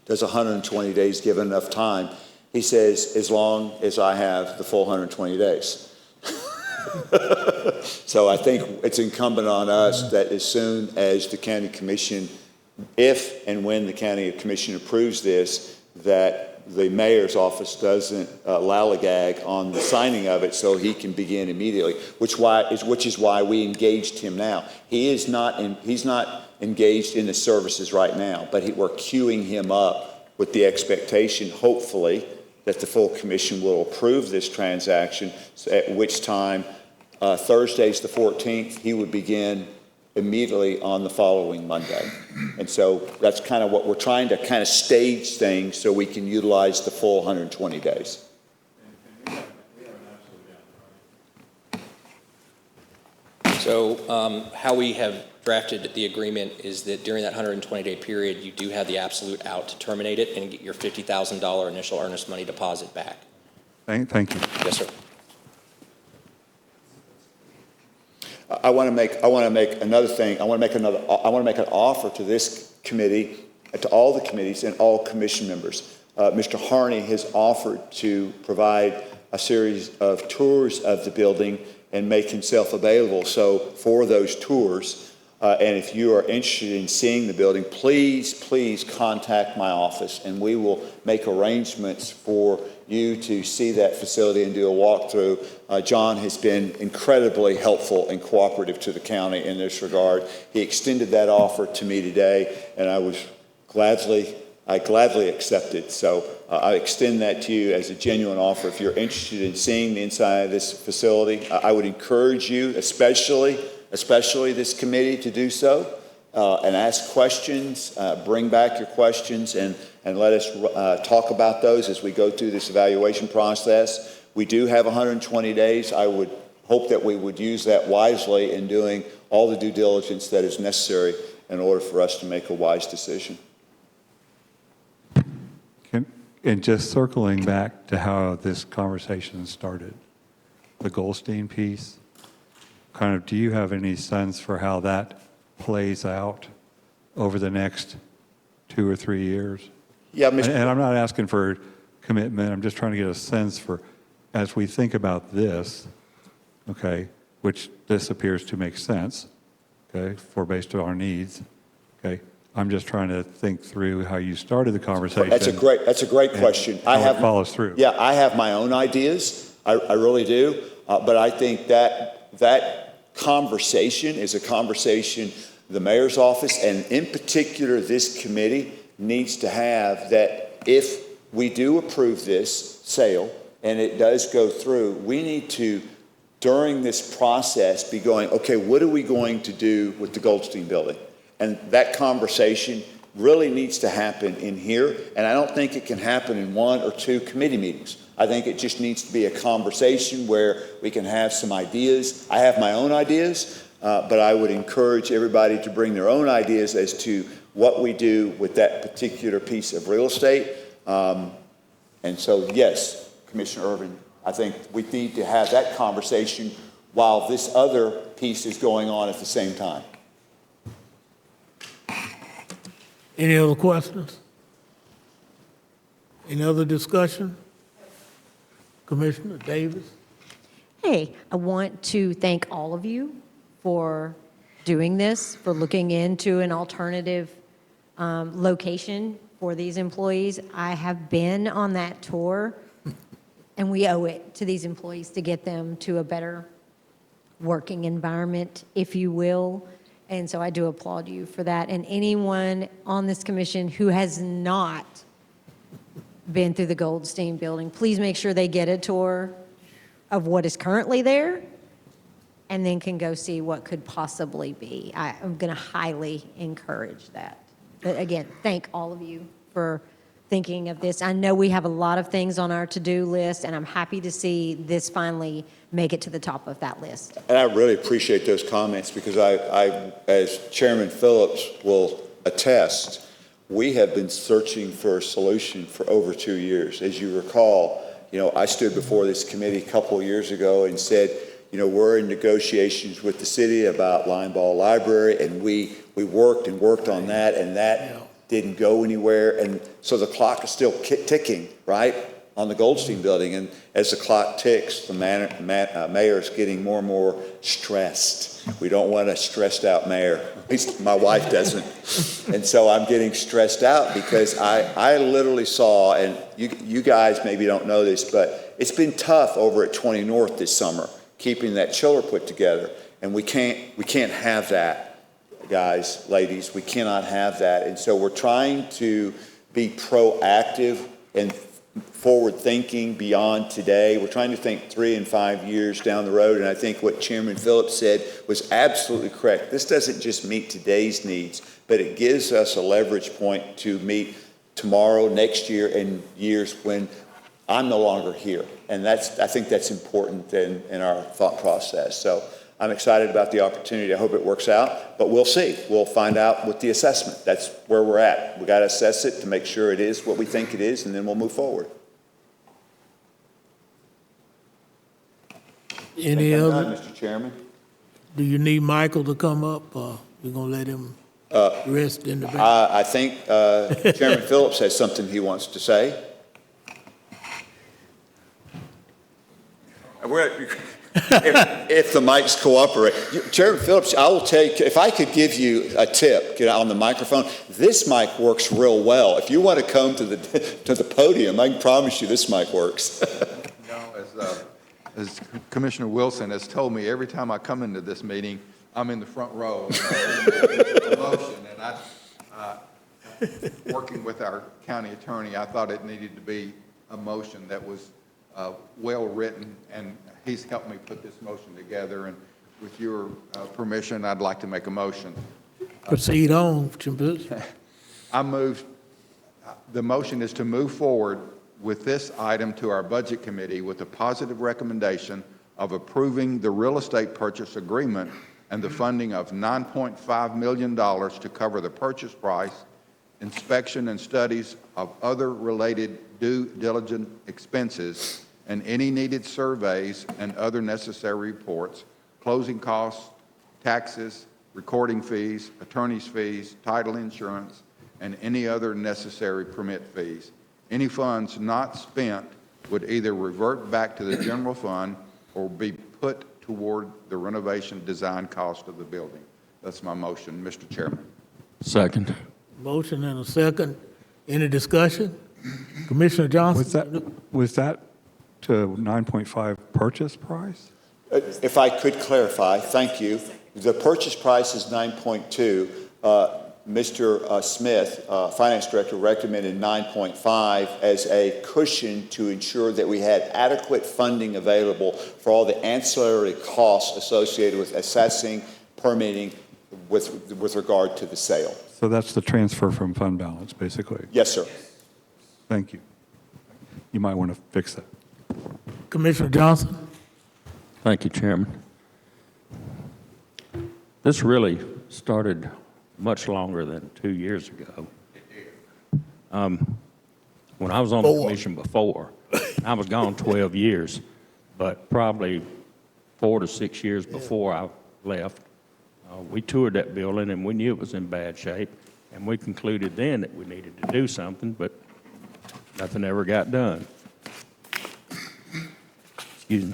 Does 120 days give enough time? He says, as long as I have the full 120 days. So I think it's incumbent on us that as soon as the county commission, if and when the county commission approves this, that the mayor's office doesn't lollygag on the signing of it, so he can begin immediately, which is why we engaged him now. He's not engaged in the services right now, but we're queuing him up with the expectation, hopefully, that the full commission will approve this transaction, at which time Thursday's the 14th, he would begin immediately on the following Monday. And so that's kind of what we're trying to kind of stage things so we can utilize the full 120 days. So how we have drafted the agreement is that during that 120-day period, you do have the absolute out to terminate it and get your $50,000 initial earnest money deposit back. Thank you. Yes, sir. I want to make another thing. I want to make an offer to this committee, to all the committees and all commission members. Mr. Harney has offered to provide a series of tours of the building and make himself available. So for those tours, and if you are interested in seeing the building, please contact my office, and we will make arrangements for you to see that facility and do a walkthrough. John has been incredibly helpful and cooperative to the county in this regard. He extended that offer to me today, and I gladly accepted. So I extend that to you as a genuine offer. If you're interested in seeing the inside of this facility, I would encourage you, especially this committee, to do so and ask questions, bring back your questions, and let us talk about those as we go through this evaluation process. We do have 120 days. I would hope that we would use that wisely in doing all the due diligence that is necessary in order for us to make a wise decision. And just circling back to how this conversation started, the Goldstein piece, kind of, do you have any sense for how that plays out over the next 2 or 3 years? Yeah, And I'm not asking for commitment. I'm just trying to get a sense for, as we think about this, okay, which this appears to make sense, okay, based on our needs, okay. I'm just trying to think through how you started the conversation. That's a great question. How it follows through. Yeah, I have my own ideas. I really do. But I think that conversation is a conversation the mayor's office, and in particular this committee, needs to have, that if we do approve this sale and it does go through, we need to during this process be going, okay, what are we going to do with the Goldstein building? And that conversation really needs to happen in here, and I don't think it can happen in 1 or 2 committee meetings. I think it just needs to be a conversation where we can have some ideas. I have my own ideas, but I would encourage everybody to bring their own ideas as to what we do with that particular piece of real estate. And so, yes, Commissioner Irvin, I think we need to have that conversation while this other piece is going on at the same time. Any other questions? Any other discussion? Commissioner Davis? Hey, I want to thank all of you for doing this, for looking into an alternative location for these employees. I have been on that tour, and we owe it to these employees to get them to a better working environment, if you will. And so I do applaud you for that. And anyone on this commission who has not been through the Goldstein building, please make sure they get a tour of what is currently there and then can go see what could possibly be. I'm going to highly encourage that. But again, thank all of you for thinking of this. I know we have a lot of things on our to-do list, and I'm happy to see this finally make it to the top of that list. And I really appreciate those comments because I, as Chairman Phillips will attest, we have been searching for a solution for over 2 years. As you recall, I stood before this committee a couple of years ago and said, we're in negotiations with the city about Lineball Library, and we worked and worked on that, and that didn't go anywhere. And so the clock is still ticking, right, on the Goldstein building. And as the clock ticks, the mayor is getting more and more stressed. We don't want a stressed out mayor. At least my wife doesn't. And so I'm getting stressed out because I literally saw, and you guys maybe don't know this, but it's been tough over at 20 North this summer, keeping that chiller put together. And we can't have that. Guys, ladies, we cannot have that. And so we're trying to be proactive and forward thinking beyond today. We're trying to think 3 and 5 years down the road. And I think what Chairman Phillips said was absolutely correct. This doesn't just meet today's needs, but it gives us a leverage point to meet tomorrow, next year, and years when I'm no longer here. And I think that's important in our thought process. So I'm excited about the opportunity. I hope it works out, but we'll see. We'll find out with the assessment. That's where we're at. We got to assess it to make sure it is what we think it is, and then we'll move forward. Any other? Mr. Chairman? Do you need Michael to come up, or you're going to let him rest in the back? I think Chairman Phillips has something he wants to say. If the mics cooperate. Chairman Phillips, I will take, if I could give you a tip, on the microphone, this mic works real well. If you want to come to the podium, I can promise you this mic works. As Commissioner Wilson has told me, every time I come into this meeting, I'm in the front row. And working with our county attorney, I thought it needed to be a motion that was well-written, and he's helped me put this motion together. And with your permission, I'd like to make a motion. Proceed on. The motion is to move forward with this item to our Budget Committee with a positive recommendation of approving the real estate purchase agreement and the funding of $9.5 million to cover the purchase price, inspection and studies of other related due diligence expenses, and any needed surveys and other necessary reports, closing costs, taxes, recording fees, attorney's fees, title insurance, and any other necessary permit fees. Any funds not spent would either revert back to the general fund or be put toward the renovation design cost of the building. That's my motion, Mr. Chairman. Second. Motion and a second. Any discussion? Commissioner Johnson? Was that to 9.5 purchase price? If I could clarify, thank you. The purchase price is 9.2. Mr. Smith, Finance Director, recommended 9.5 as a cushion to ensure that we had adequate funding available for all the ancillary costs associated with assessing, permitting with regard to the sale. So that's the transfer from fund balance, basically. Yes, sir. Thank you. You might want to fix that. Commissioner Johnson? Thank you, Chairman. This really started much longer than 2 years ago. When I was on the commission before, I was gone 12 years, but probably 4 to 6 years before I left, we toured that building and we knew it was in bad shape, and we concluded then that we needed to do something, but nothing ever got done. Excuse me.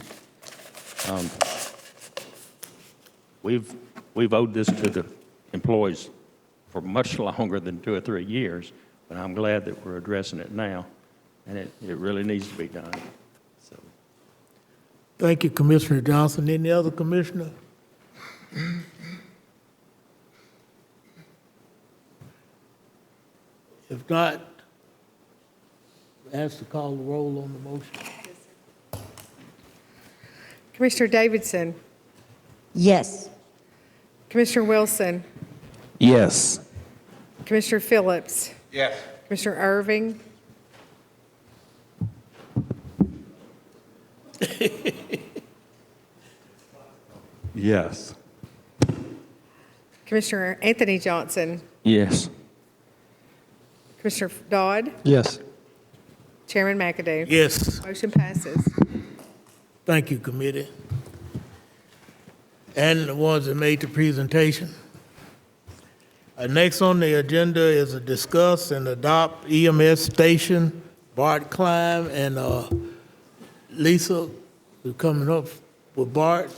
We've owed this to the employees for much longer than 2 or 3 years, but I'm glad that we're addressing it now, and it really needs to be done. So, Thank you, Commissioner Johnson. Any other commissioner? If not, ask to call the roll on the motion. Commissioner Davidson, Yes. Commissioner Wilson, Yes. Commissioner Phillips, Yes. Commissioner Irving, Yes. Commissioner Anthony Johnson, Yes. Commissioner Dodd, Yes. Chairman McAdoo. Yes, Motion passes. thank you, committee. And the ones that made the presentation. Next on the agenda is a discuss and adopt EMS station. Bart, Kline, and Lisa is coming up with Bart.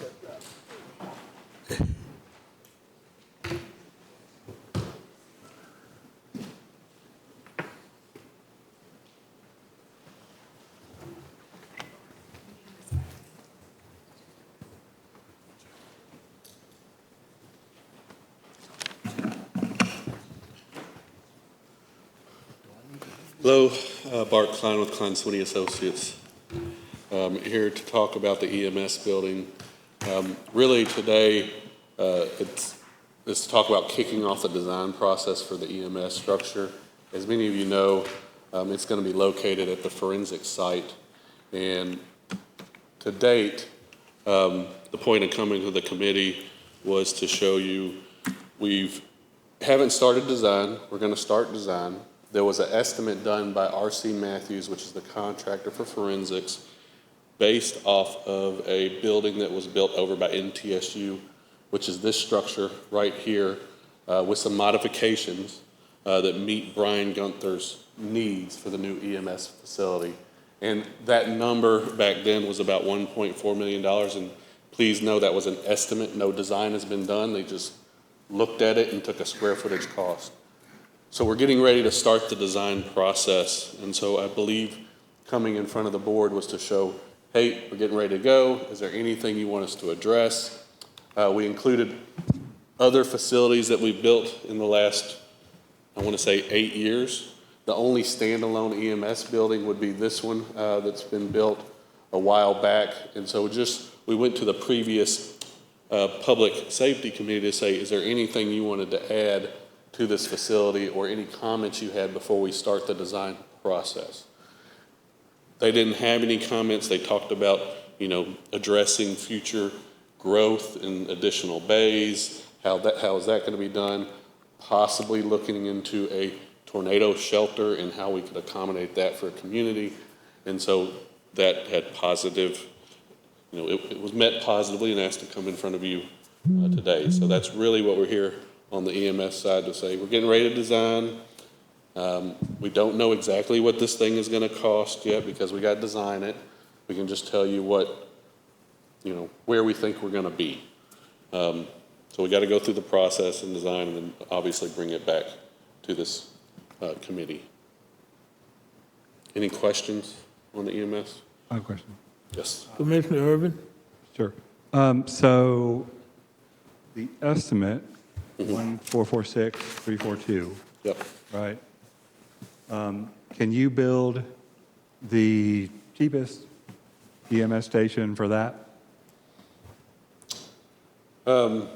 Hello, Bart Kline with Kline Sweeney Associates. Here to talk about the EMS building. Really today, it's to talk about kicking off the design process for the EMS structure. As many of you know, it's going to be located at the forensic site. And to date, the point of coming to the committee was to show you haven't started design. We're going to start design. There was an estimate done by R.C. Matthews, which is the contractor for forensics, based off of a building that was built over by NTSU, which is this structure right here, with some modifications that meet Brian Gunther's needs for the new EMS facility. And that number back then was about $1.4 million. And please know that was an estimate. No design has been done. They just looked at it and took a square footage cost. So we're getting ready to start the design process. And so I believe coming in front of the board was to show, hey, we're getting ready to go. Is there anything you want us to address? We included other facilities that we've built in the last, I want to say 8 years. The only standalone EMS building would be this one that's been built a while back. And so we went to the previous Public Safety Committee to say, is there anything you wanted to add to this facility or any comments you had before we start the design process? They didn't have any comments. They talked about, addressing future growth in additional bays. How is that going to be done? Possibly looking into a tornado shelter and how we could accommodate that for a community. And so that had positive, it was met positively and asked to come in front of you today. So that's really what we're here on the EMS side to say. We're getting ready to design. We don't know exactly what this thing is going to cost yet because we got to design it. We can just tell you where we think we're going to be. So we got to go through the process and design and then obviously bring it back to this committee. Any questions on the EMS? I have a question. Yes. Commissioner Irvin? Sure. So the estimate 1446, 342, Yep. right? Can you build the cheapest EMS station for that? I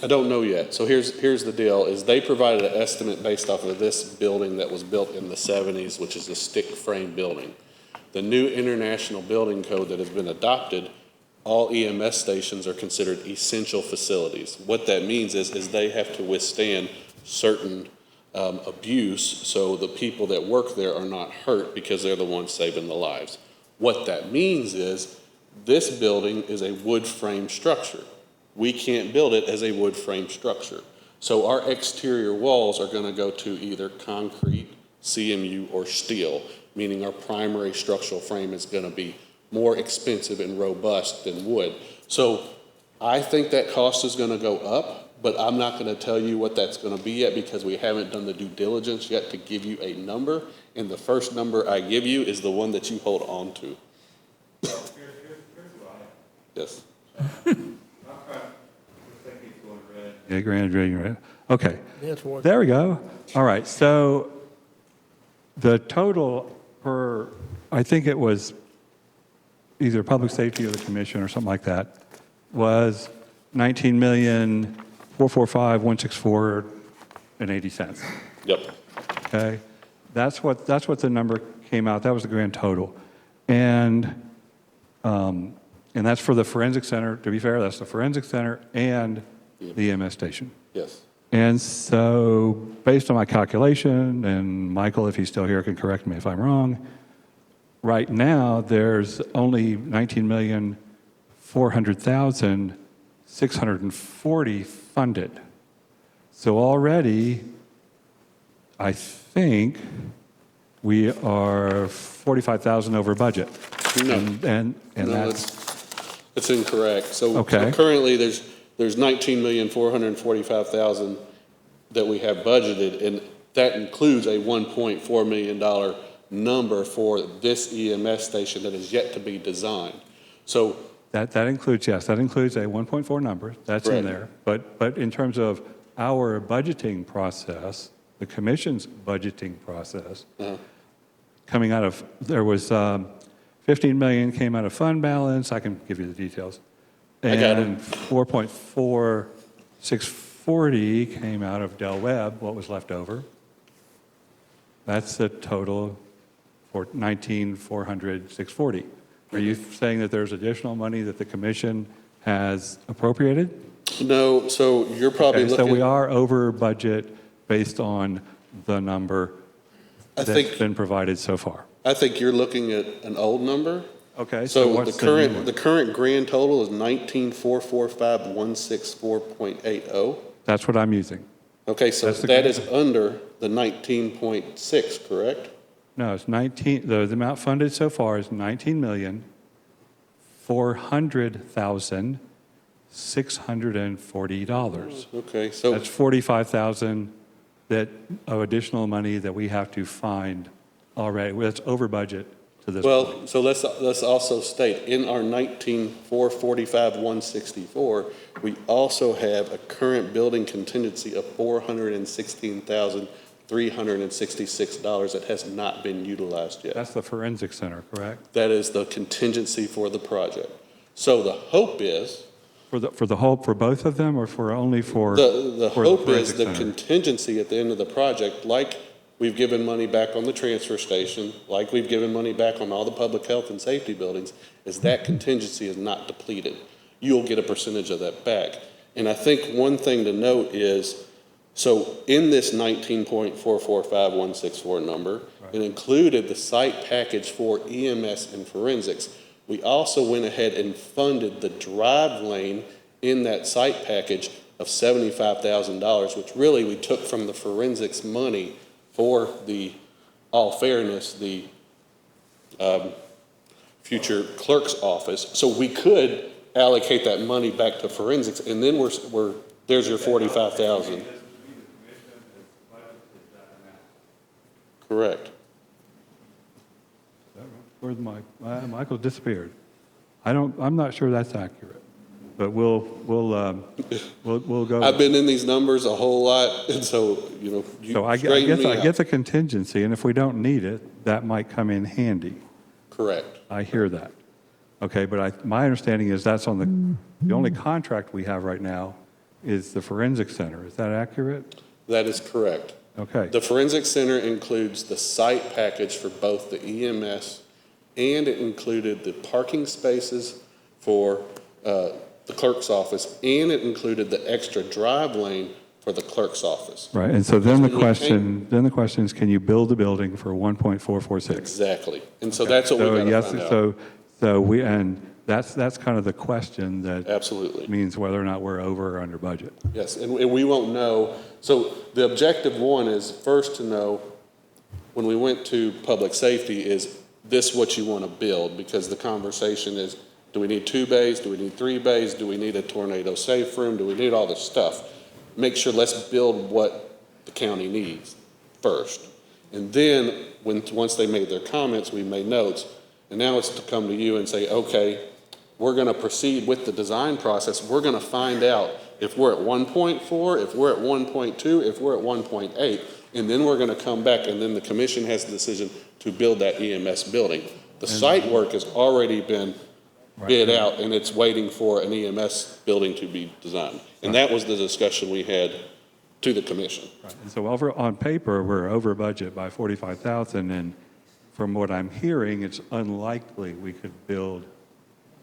don't know yet. So here's the deal, is they provided an estimate based off of this building that was built in the 70s, which is a stick frame building. The new international building code that has been adopted, all EMS stations are considered essential facilities. What that means is they have to withstand certain abuse, so the people that work there are not hurt because they're the ones saving the lives. What that means is this building is a wood frame structure. We can't build it as a wood frame structure. So our exterior walls are going to go to either concrete, CMU, or steel, meaning our primary structural frame is going to be more expensive and robust than wood. So I think that cost is going to go up, but I'm not going to tell you what that's going to be yet because we haven't done the due diligence yet to give you a number. And the first number I give you is the one that you hold on to. Yes. $8 grand, right? Okay. That's worth it. There we go. All right. So the total per, I think it was either public safety or the commission or something like that, was $19,445,164.80. Yep. Okay, that's what the number came out. That was the grand total, and that's for the forensic center. To be fair, that's the forensic center and the EMS station. Yes. And so, based on my calculation, and Michael, if he's still here, can correct me if I'm wrong. Right now, there's only 19,400,640 funded. So already, I think we are 45,000 over budget. No. And No, that's incorrect. So Okay. currently, there's 19,445,000 that we have budgeted, and that includes a $1.4 million number for this EMS station that is yet to be designed. So that includes, yes, that includes a 1.4 number. That's in Right. there. But in terms of our budgeting process, the commission's budgeting process, coming out of, there was 15 million came out of fund balance. I can give you the details. I got it. And 4.4640 came out of Del Webb, what was left over. That's the total for 19,400,640. Are you saying that there's additional money that the commission has appropriated? no, so you're probably Okay, looking. so we are over budget based on the number I that's think been provided so far. I think you're looking at an old number. Okay, So what's the new current one? the current grand total is 19,445,164.80. That's what I'm using. Okay, so That's the that grand- is under the 19.6, correct? No, it's 19, the amount funded so far is $19,400,640. Okay, so That's 45,000 of additional money that we have to find already. That's over budget to this point. well, so let's also state in our 19,445,164, we also have a current building contingency of $416,366 that has not been utilized yet. That's the forensic center, correct? That is the contingency for the project. So the hope is, For the whole, for both of them, or for only for? the for hope is forensic the center? contingency at the end of the project, like we've given money back on the transfer station, like we've given money back on all the public health and safety buildings, is that contingency is not depleted. You'll get a percentage of that back. And I think one thing to note is, so in this 19,445,164 number, it included the site package for EMS and forensics. We also went ahead and funded the drive lane in that site package of $75,000, which really we took from the forensics money for the, all fairness, the future clerk's office. So we could allocate that money back to forensics, and then there's your 45,000. Correct. Where's Michael disappeared. I'm not sure that's accurate. but we'll go. I've been in these numbers a whole lot, and so, you So I straighten guess me I out. get the contingency, and if we don't need it, that might come in handy. Correct. I hear that. Okay, but my understanding is that's on the only contract we have right now is the forensic center. Is that accurate? That is correct. Okay. The forensic center includes the site package for both the EMS, and it included the parking spaces for the clerk's office, and it included the extra drive lane for the clerk's office. Right, and so then the When we came- question is, can you build a building for 1.446? Exactly. And so that's what we got to find out. And that's kind of the question that Absolutely. means whether or not we're over or under budget. Yes, and we won't know. So the objective one is first to know, when we went to public safety, is this what you want to build? Because the conversation is, do we need 2 bays? Do we need 3 bays? Do we need a tornado safe room? Do we need all this stuff? Make sure, let's build what the county needs first. And then, once they made their comments, we made notes. And now it's to come to you and say, okay, we're going to proceed with the design process. We're going to find out if we're at 1.4, if we're at 1.2, if we're at 1.8, and then we're going to come back, and then the commission has the decision to build that EMS building. The site work has already been bid out, and it's waiting for an EMS building to be designed. And that was the discussion we had to the commission. Right. And so on paper, we're over budget by 45,000, and from what I'm hearing, it's unlikely we could build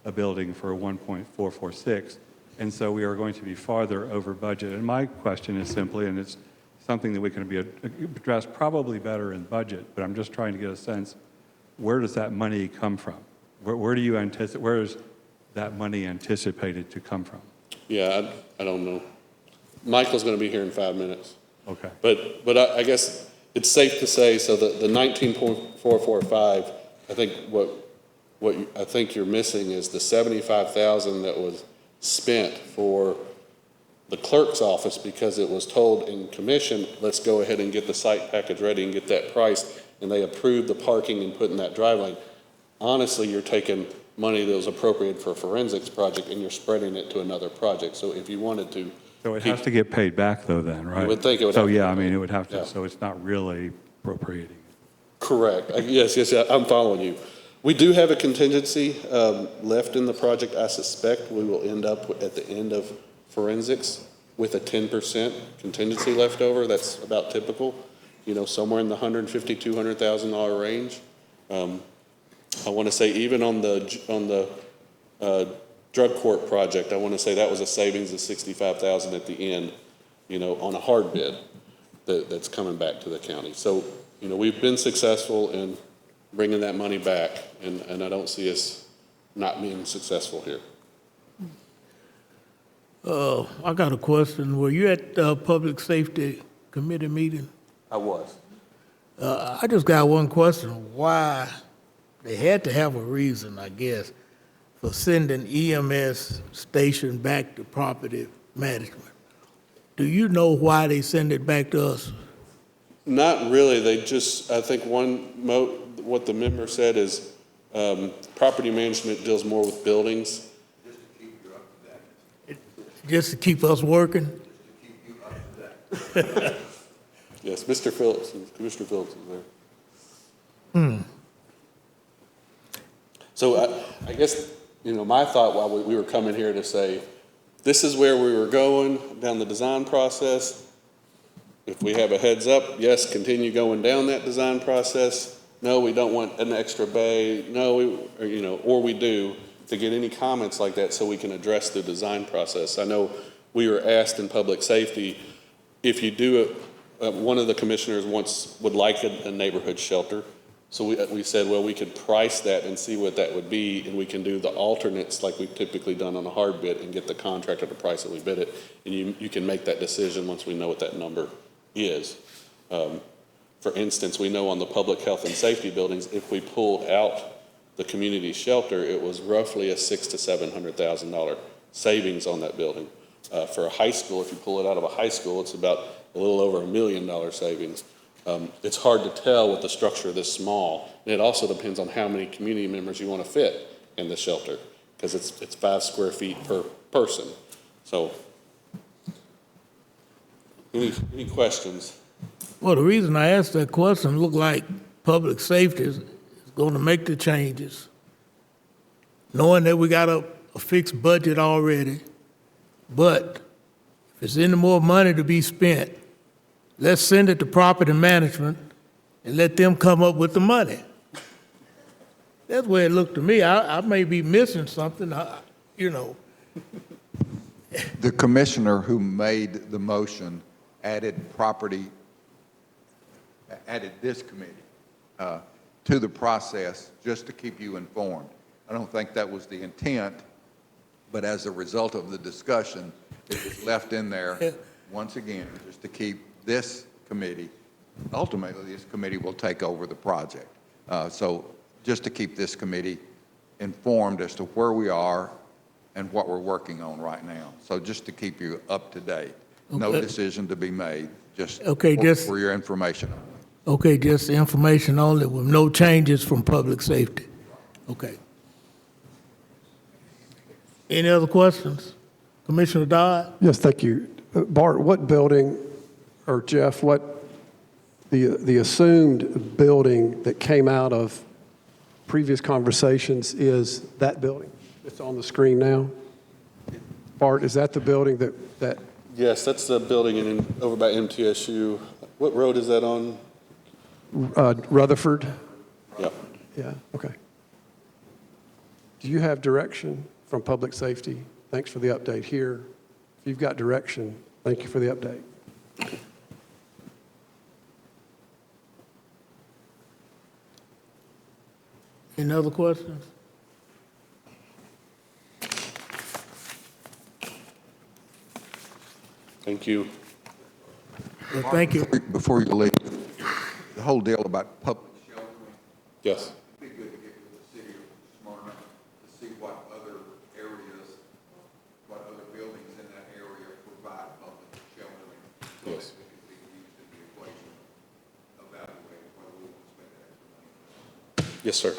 a building for 1.446, and so we are going to be farther over budget. And my question is simply, and it's something that we can be addressed probably better in budget, but I'm just trying to get a sense, where does that money come from? Where is that money anticipated to come from? Yeah, I don't know. Michael's going to be here in 5 minutes. Okay. But I guess it's safe to say, so the 19.445, I think what I think you're missing is the 75,000 that was spent for the clerk's office, because it was told in commission, let's go ahead and get the site package ready and get that priced, and they approved the parking and putting that drive lane. Honestly, you're taking money that was appropriated for a forensics project and you're spreading it to another project. So if you wanted to. So it has to get paid back though then, right? You would think it would So have to yeah, get I mean, paid. it would have to, Yeah. so it's not really appropriating. Correct. Yes, I'm following you. We do have a contingency left in the project. I suspect we will end up at the end of forensics with a 10% contingency left over. That's about typical, somewhere in the $150,000, $200,000 range. I want to say even on the drug court project, I want to say that was a savings of $65,000 at the end, on a hard bid that's coming back to the county. So, we've been successful in bringing that money back, and I don't see us not being successful here. I got a question. Were you at the Public Safety Committee meeting? I was. I just got one question. Why they had to have a reason, I guess, for sending EMS station back to property management. Do you know why they send it back to us? Not really. They just, I think what the member said is property management deals more with buildings. Just to keep us working? Yes, Mr. Phillips, Commissioner Phillips is there. So I guess, my thought while we were coming here to say, this is where we were going down the design process. If we have a heads up, yes, continue going down that design process. No, we don't want an extra bay. No, or we do, to get any comments like that so we can address the design process. I know we were asked in public safety, if you do it, one of the commissioners would like a neighborhood shelter. So we said, well, we could price that and see what that would be, and we can do the alternates like we've typically done on a hard bid and get the contract at the price that we bid it. And you can make that decision once we know what that number is. For instance, we know on the public health and safety buildings, if we pulled out the community shelter, it was roughly a $600,000 to $700,000 savings on that building. For a high school, if you pull it out of a high school, it's about a little over $1 million savings. It's hard to tell with the structure this small, and it also depends on how many community members you want to fit in the shelter. because it's 5 square feet per person. So, any questions? Well, the reason I asked that question, looked like public safety is going to make the changes, knowing that we got a fixed budget already. But if there's any more money to be spent, let's send it to property management and let them come up with the money. That's the way it looked to me. I may be missing something, you know. The commissioner who made the motion added this committee to the process just to keep you informed. I don't think that was the intent, but as a result of the discussion, it was left in there, once again, just to keep this committee, ultimately this committee will take over the project. So just to keep this committee informed as to where we are and what we're working on right now. So just to keep you up to date. No decision to be made, just for your information. Okay, just information only with no changes from public safety. Okay. Any other questions? Commissioner Dodd? Yes, thank you. Bart, what building, or Jeff, what the assumed building that came out of previous conversations is that building that's on the screen now? Bart, is that the building that Yes, that's the building over by MTSU. What road is that on? Rutherford? Yep. Yeah, okay. Do you have direction from public safety? Thanks for the update here. If you've got direction, thank you for the update. Any other questions? Thank you. Well, thank you. Before you leave, the whole deal about public sheltering, Yes. it'd be good to get with the city of Smyrna to see what other areas, what other buildings in that area provide public sheltering. So Yes. that it could be used in the equation, evaluate whether we want to spend that extra money. Yes, sir.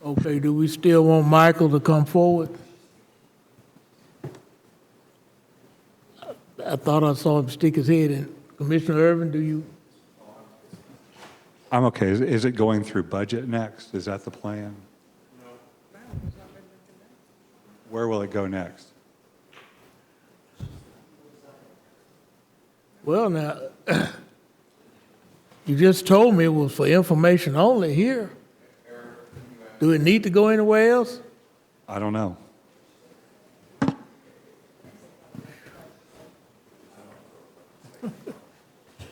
Okay, do we still want Michael to come forward? I thought I saw him stick his head in. Commissioner Irvin, do you? I'm okay. Is it going through budget next? Is that the plan? No. Where will it go next? Well, now, you just told me it was for information only here. Do it need to go anywhere else? I don't know.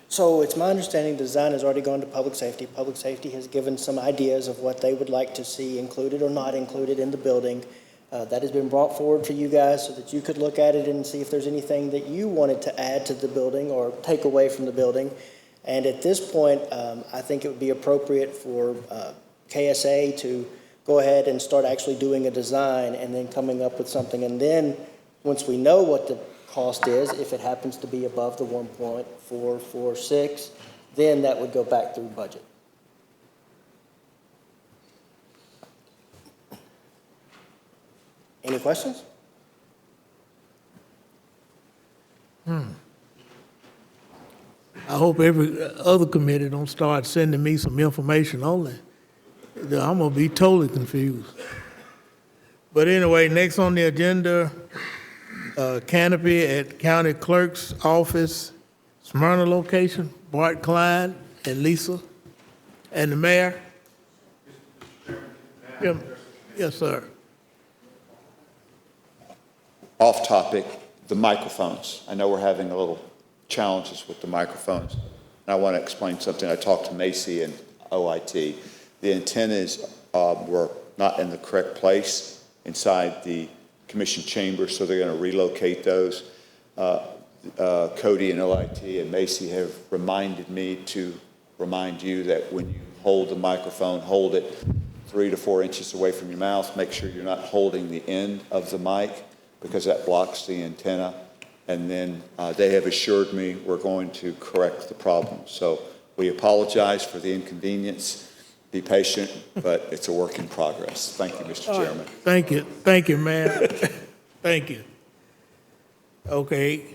So it's my understanding design has already gone to public safety. Public safety has given some ideas of what they would like to see included or not included in the building. That has been brought forward for you guys so that you could look at it and see if there's anything that you wanted to add to the building or take away from the building. And at this point, I think it would be appropriate for KSA to go ahead and start actually doing a design and then coming up with something. And then once we know what the cost is, if it happens to be above the 1.446, then that would go back through budget. Any questions? I hope every other committee don't start sending me some information only. I'm gonna be totally confused. But anyway, next on the agenda, Canopy at County Clerk's Office, Smyrna location, Bart, Kline, and Lisa, and the mayor. Yeah. Yes, sir. Off topic, the microphones. I know we're having a little challenges with the microphones. And I want to explain something. I talked to Macy and OIT. The antennas were not in the correct place inside the commission chamber, so they're going to relocate those. Cody and OIT and Macy have reminded me to remind you that when you hold the microphone, hold it 3 to 4 inches away from your mouth. Make sure you're not holding the end of the mic because that blocks the antenna. And then they have assured me we're going to correct the problem. So we apologize for the inconvenience, Be patient, but it's a work in progress. Thank you, Mr. Chairman. Thank you, man. Thank you. Okay.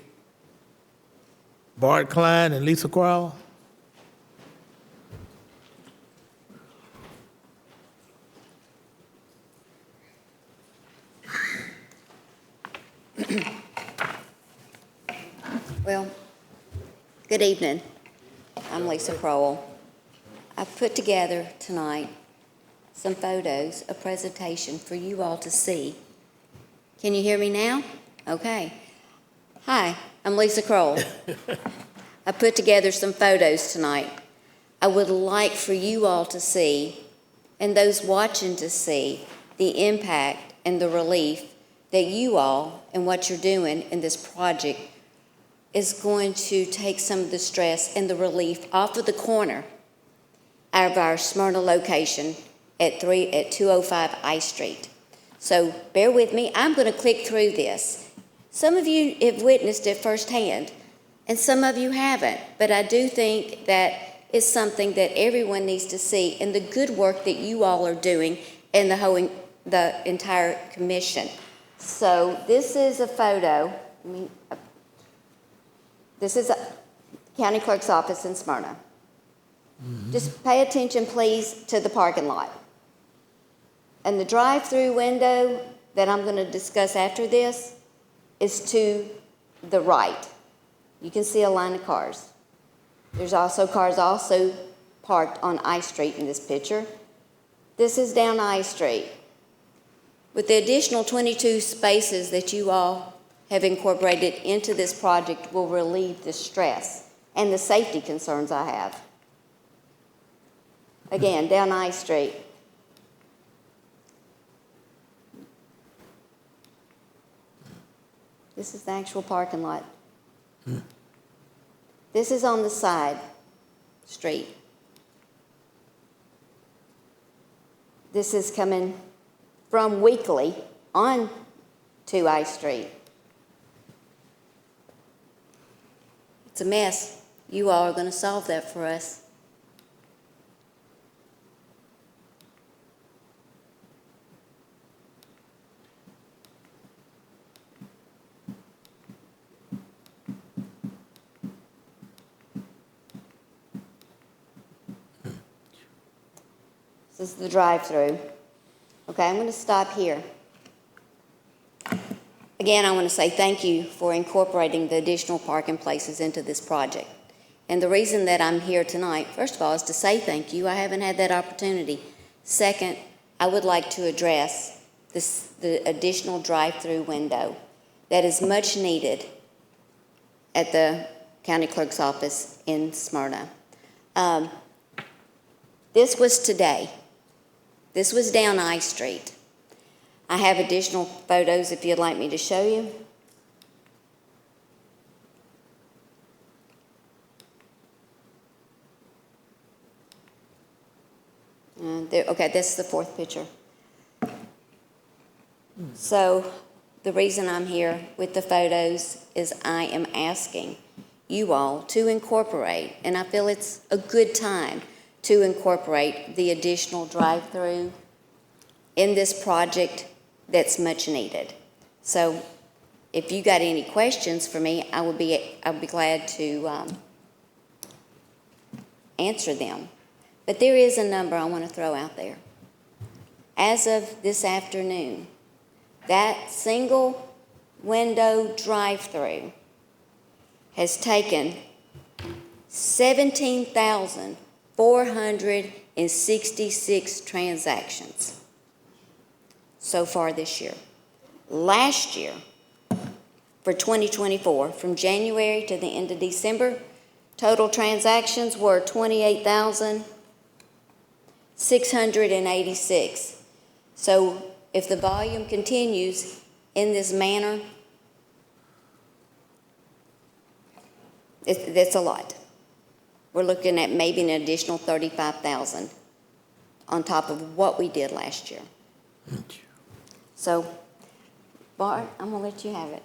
Bart Kline and Lisa Crowell. Well, good evening. I'm Lisa Crowell. I've put together tonight some photos, a presentation for you all to see. Can you hear me now? Okay. Hi, I'm Lisa Crowell. I put together some photos tonight. I would like for you all to see, and those watching to see, the impact and the relief that you all and what you're doing in this project is going to take some of the stress and the relief off of the corner of our Smyrna location at 205 I Street. So bear with me. I'm going to click through this. Some of you have witnessed it firsthand, and some of you haven't. But I do think that it's something that everyone needs to see, and the good work that you all are doing and the entire commission. So this is a photo. This is a county clerk's office in Smyrna. Just pay attention, please, to the parking lot. And the drive-through window that I'm going to discuss after this is to the right. You can see a line of cars. There's also cars also parked on I Street in this picture. This is down I Street. With the additional 22 spaces that you all have incorporated into this project will relieve the stress and the safety concerns I have. Again, down I Street. This is the actual parking lot. This is on the side street. This is coming from Weekly on to I Street. It's a mess. You all are going to solve that for us. This is the drive-through. Okay, I'm going to stop here. Again, I want to say thank you for incorporating the additional parking places into this project. And the reason that I'm here tonight, first of all, is to say thank you. I haven't had that opportunity. Second, I would like to address the additional drive-through window that is much needed at the county clerk's office in Smyrna. This was today. This was down I Street. I have additional photos if you'd like me to show you. Okay, this is the fourth picture. So the reason I'm here with the photos is I am asking you all to incorporate, and I feel it's a good time to incorporate the additional drive-through in this project that's much needed. So if you got any questions for me, I would be glad to answer them. But there is a number I want to throw out there. As of this afternoon, that single window drive-through has taken 17,466 transactions so far this year. Last year, for 2024, from January to the end of December, total transactions were 28,686. So if the volume continues in this manner, that's a lot. We're looking at maybe an additional 35,000 on top of what we did last year. So, Bart, I'm going to let you have it.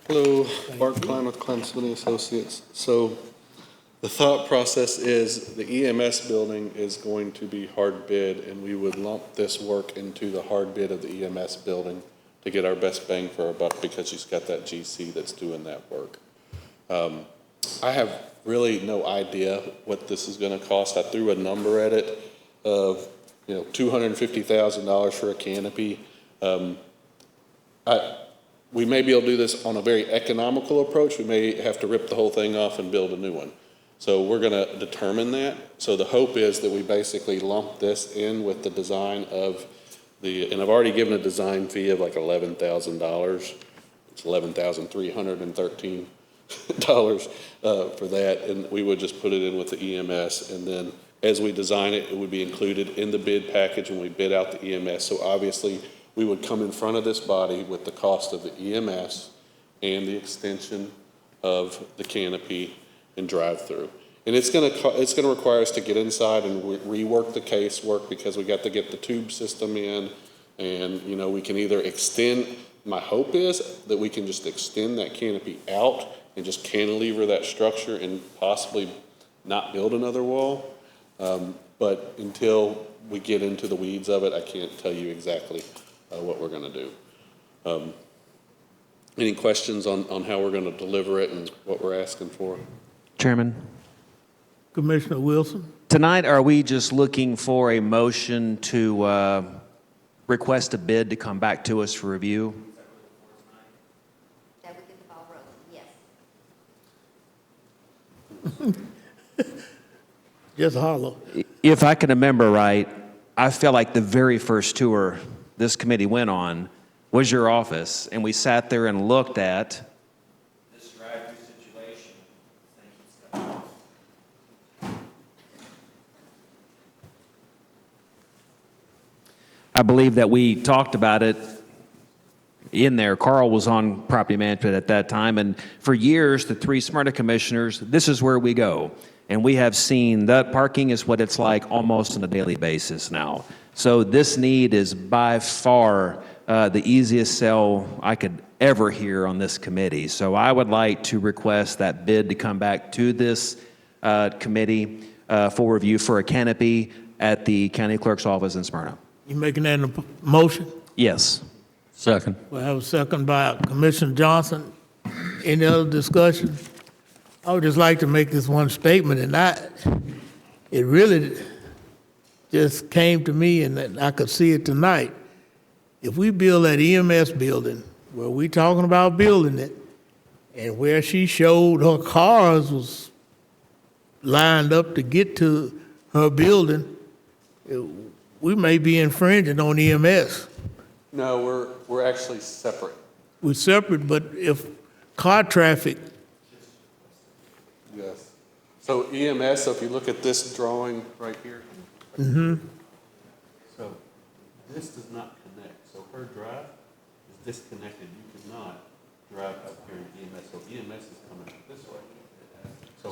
Hello, Bart Kline with Clemson Associates. So The thought process is the EMS building is going to be hard bid, and we would lump this work into the hard bid of the EMS building to get our best bang for our buck, because she's got that GC that's doing that work. I have really no idea what this is going to cost. I threw a number at it of, $250,000 for a canopy. We may be able to do this on a very economical approach. We may have to rip the whole thing off and build a new one. So we're going to determine that. So the hope is that we basically lump this in with the design of and I've already given a design fee of like $11,000. It's $11,313 for that, and we would just put it in with the EMS, and then as we design it, it would be included in the bid package when we bid out the EMS. So obviously, we would come in front of this body with the cost of the EMS and the extension of the canopy and drive-through. And it's going to require us to get inside and rework the casework, because we got to get the tube system in, and we can either extend. My hope is that we can just extend that canopy out and just cantilever that structure and possibly not build another wall. But until we get into the weeds of it, I can't tell you exactly what we're going to do. Any questions on how we're going to deliver it and what we're asking for? Chairman, Commissioner Wilson? tonight are we just looking for a motion to request a bid to come back to us for review? That would get the ball rolling, yes. Just hollow. If I can remember right, I feel like the very first tour this committee went on was your office, and we sat there and looked at this drive-through situation. I believe that we talked about it in there. Carl was on property management at that time, and for years, the three Smyrna commissioners, this is where we go. And we have seen that parking is what it's like almost on a daily basis now. So this need is by far the easiest sell I could ever hear on this committee. So I would like to request that bid to come back to this committee for review for a canopy at the county clerk's office in Smyrna. You making that a motion? Yes. Second. We have a second by Commissioner Johnson. Any other discussion? I would just like to make this one statement, and it really just came to me, and I could see it tonight. If we build that EMS building, where we talking about building it, and where she showed her cars was lined up to get to her building, we may be infringing on EMS. No, we're actually separate. We're separate, but if car traffic. Yes. So EMS, so if you look at this drawing right here. Mm-hmm. So this does not connect. So her drive is disconnected. You cannot drive up here in EMS. So EMS is coming this way.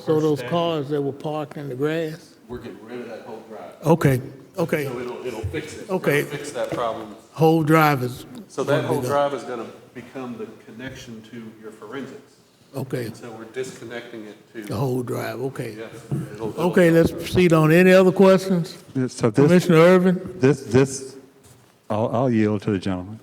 So those cars that were parked in the grass? We're getting rid of that whole drive. Okay. So it'll fix it. Okay. We're gonna fix that problem. Whole drive is. So that whole drive is going to become the connection to your forensics. Okay. So we're disconnecting it to. The whole drive, okay. Yes. Okay, let's proceed on. Any other questions? So Commissioner Irvin? I'll yield to the gentleman.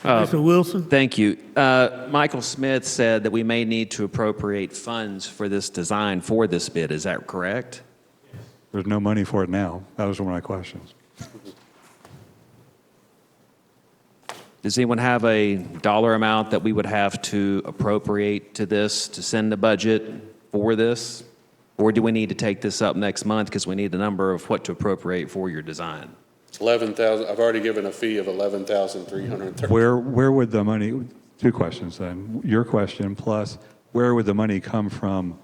Commissioner Wilson? Thank you. Michael Smith said that we may need to appropriate funds for this design for this bid. Is that correct? There's no money for it now. That was one of my questions. Does anyone have a dollar amount that we would have to appropriate to this, to send the budget for this? Or do we need to take this up next month because we need a number of what to appropriate for your design? It's 11,000. I've already given a fee of 11,330. Where would the money, two questions then. Your question plus where would the money come from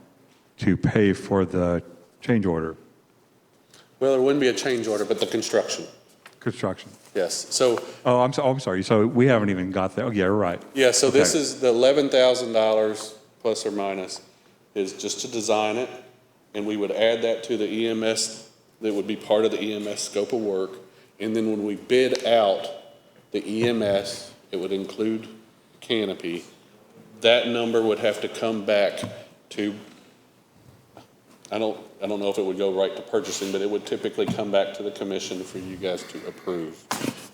to pay for the change order? Well, there wouldn't be a change order, but the construction. Construction. Yes. So. Oh, I'm sorry. So we haven't even got there. Oh, yeah, you're right. Yeah. So Okay. this is the $11,000 plus or minus is just to design it, and we would add that to the EMS. That would be part of the EMS scope of work, and then when we bid out the EMS, it would include canopy. That number would have to come back to. I don't know if it would go right to purchasing, but it would typically come back to the commission for you guys to approve.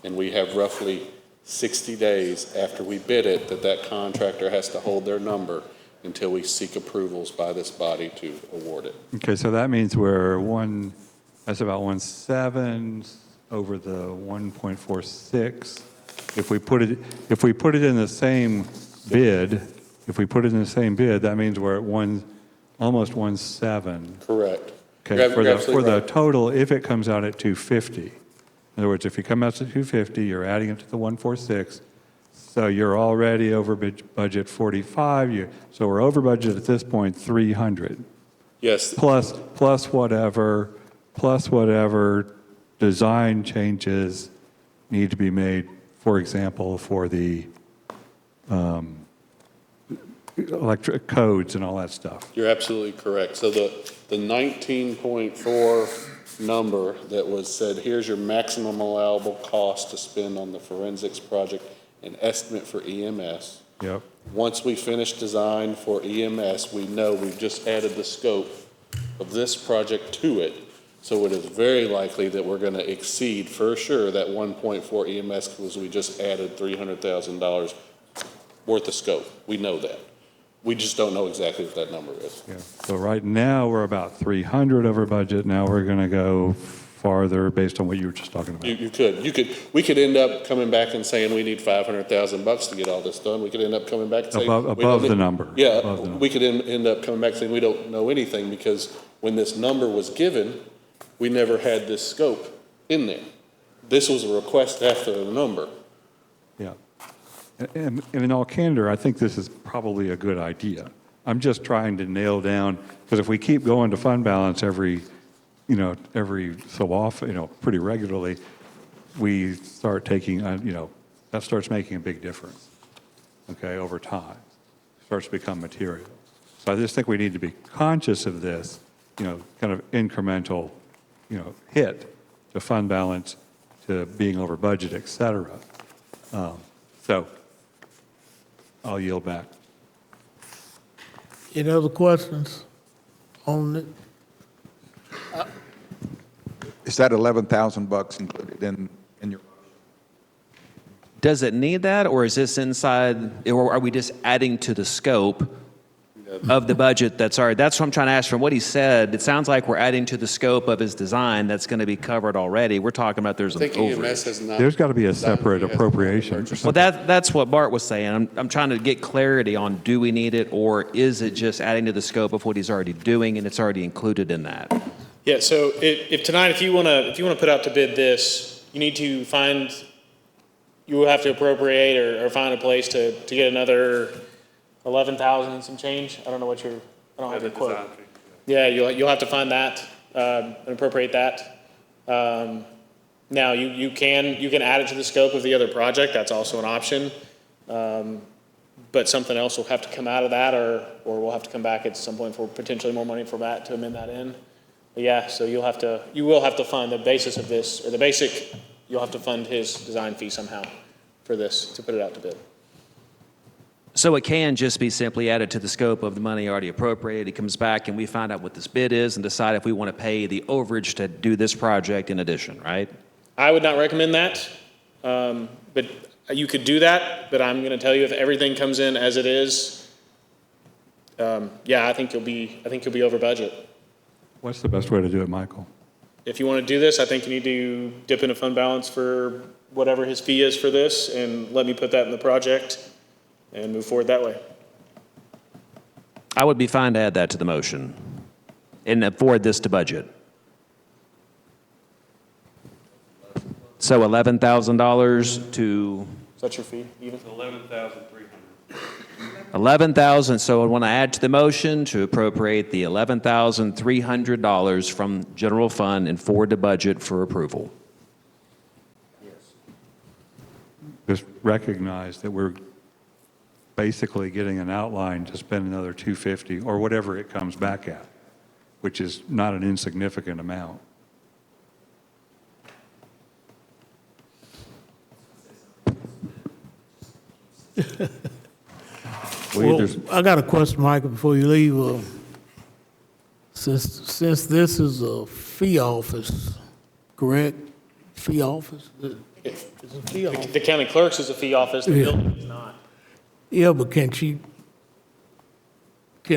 And we have roughly 60 days after we bid it that contractor has to hold their number until we seek approvals by this body to award it. Okay, so that means that's about 1.7 over the 1.46. If we put it in the same bid, that means we're at almost 1.7. Correct. Okay, You're for absolutely the right. total, if it comes out at 250. In other words, if you come out to 250, you're adding it to the 146, so you're already over budget 45. So we're over budget at this point 300. Yes. Plus whatever design changes need to be made, for example, for the electric codes and all that stuff. You're absolutely correct. So the 19.4 number that was said, here's your maximum allowable cost to spend on the forensics project and estimate for EMS. Yep. Once we finish design for EMS, we know we've just added the scope of this project to it. So it is very likely that we're going to exceed for sure that 1.4 EMS because we just added $300,000 worth of scope. We know that. We just don't know exactly what that number is. Yeah. So right now, we're about 300 over budget. Now we're going to go farther based on what you were just talking about. We could end up coming back and saying we need $500,000 to get all this done. We could end up coming back and saying Above the number. Yeah, Above the number. we could end up coming back saying we don't know anything because when this number was given, we never had this scope in there. This was a request after the number. Yeah. And in all candor, I think this is probably a good idea. I'm just trying to nail down, because if we keep going to fund balance every so often, pretty regularly, we start taking, that starts making a big difference, okay, over time. It starts to become material. So I just think we need to be conscious of this, kind of incremental, hit to fund balance, to being over budget, et cetera. So I'll yield back. Any other questions on it? Is that $11,000 included in your? Does it need that, or is this inside, or are we just adding to the scope of the budget that's already? That's what I'm trying to ask. From what he said, it sounds like we're adding to the scope of his design that's going to be covered already. We're talking about there's an overage. There's got to be a separate appropriation. Well, that's what Bart was saying. I'm trying to get clarity on, do we need it, or is it just adding to the scope of what he's already doing and it's already included in that? Yeah, so if tonight, if you want to put out to bid this, you need to you will have to appropriate or find a place to get another 11,000 and some change. I don't know I don't have the quote. Yeah, you'll have to find that and appropriate that. Now you can add it to the scope of the other project. That's also an option. But something else will have to come out of that, or we'll have to come back at some point for potentially more money for that to amend that in. But yeah, so you will have to fund the basis of this, or the basic. You'll have to fund his design fee somehow for this to put it out to bid. So it can just be simply added to the scope of the money already appropriated. He comes back and we find out what this bid is and decide if we want to pay the overage to do this project in addition, right? I would not recommend that, but you could do that. But I'm going to tell you, if everything comes in as it is, I think you'll be over budget. What's the best way to do it, Michael? If you want to do this, I think you need to dip into fund balance for whatever his fee is for this, and let me put that in the project and move forward that way. I would be fine to add that to the motion and forward this to budget. So $11,000 to Is that your fee, even? $11,000. So I want to add to the motion to appropriate the $11,300 from general fund and forward to budget for approval. Just recognize that we're basically getting an outline to spend another $250 or whatever it comes back at, which is not an insignificant amount. Well, I got a question, Michael, before you leave. Since this is a fee office, correct? Fee office? It's a fee office. The county clerk's is a fee office, the Yeah. building is not. Yeah, but can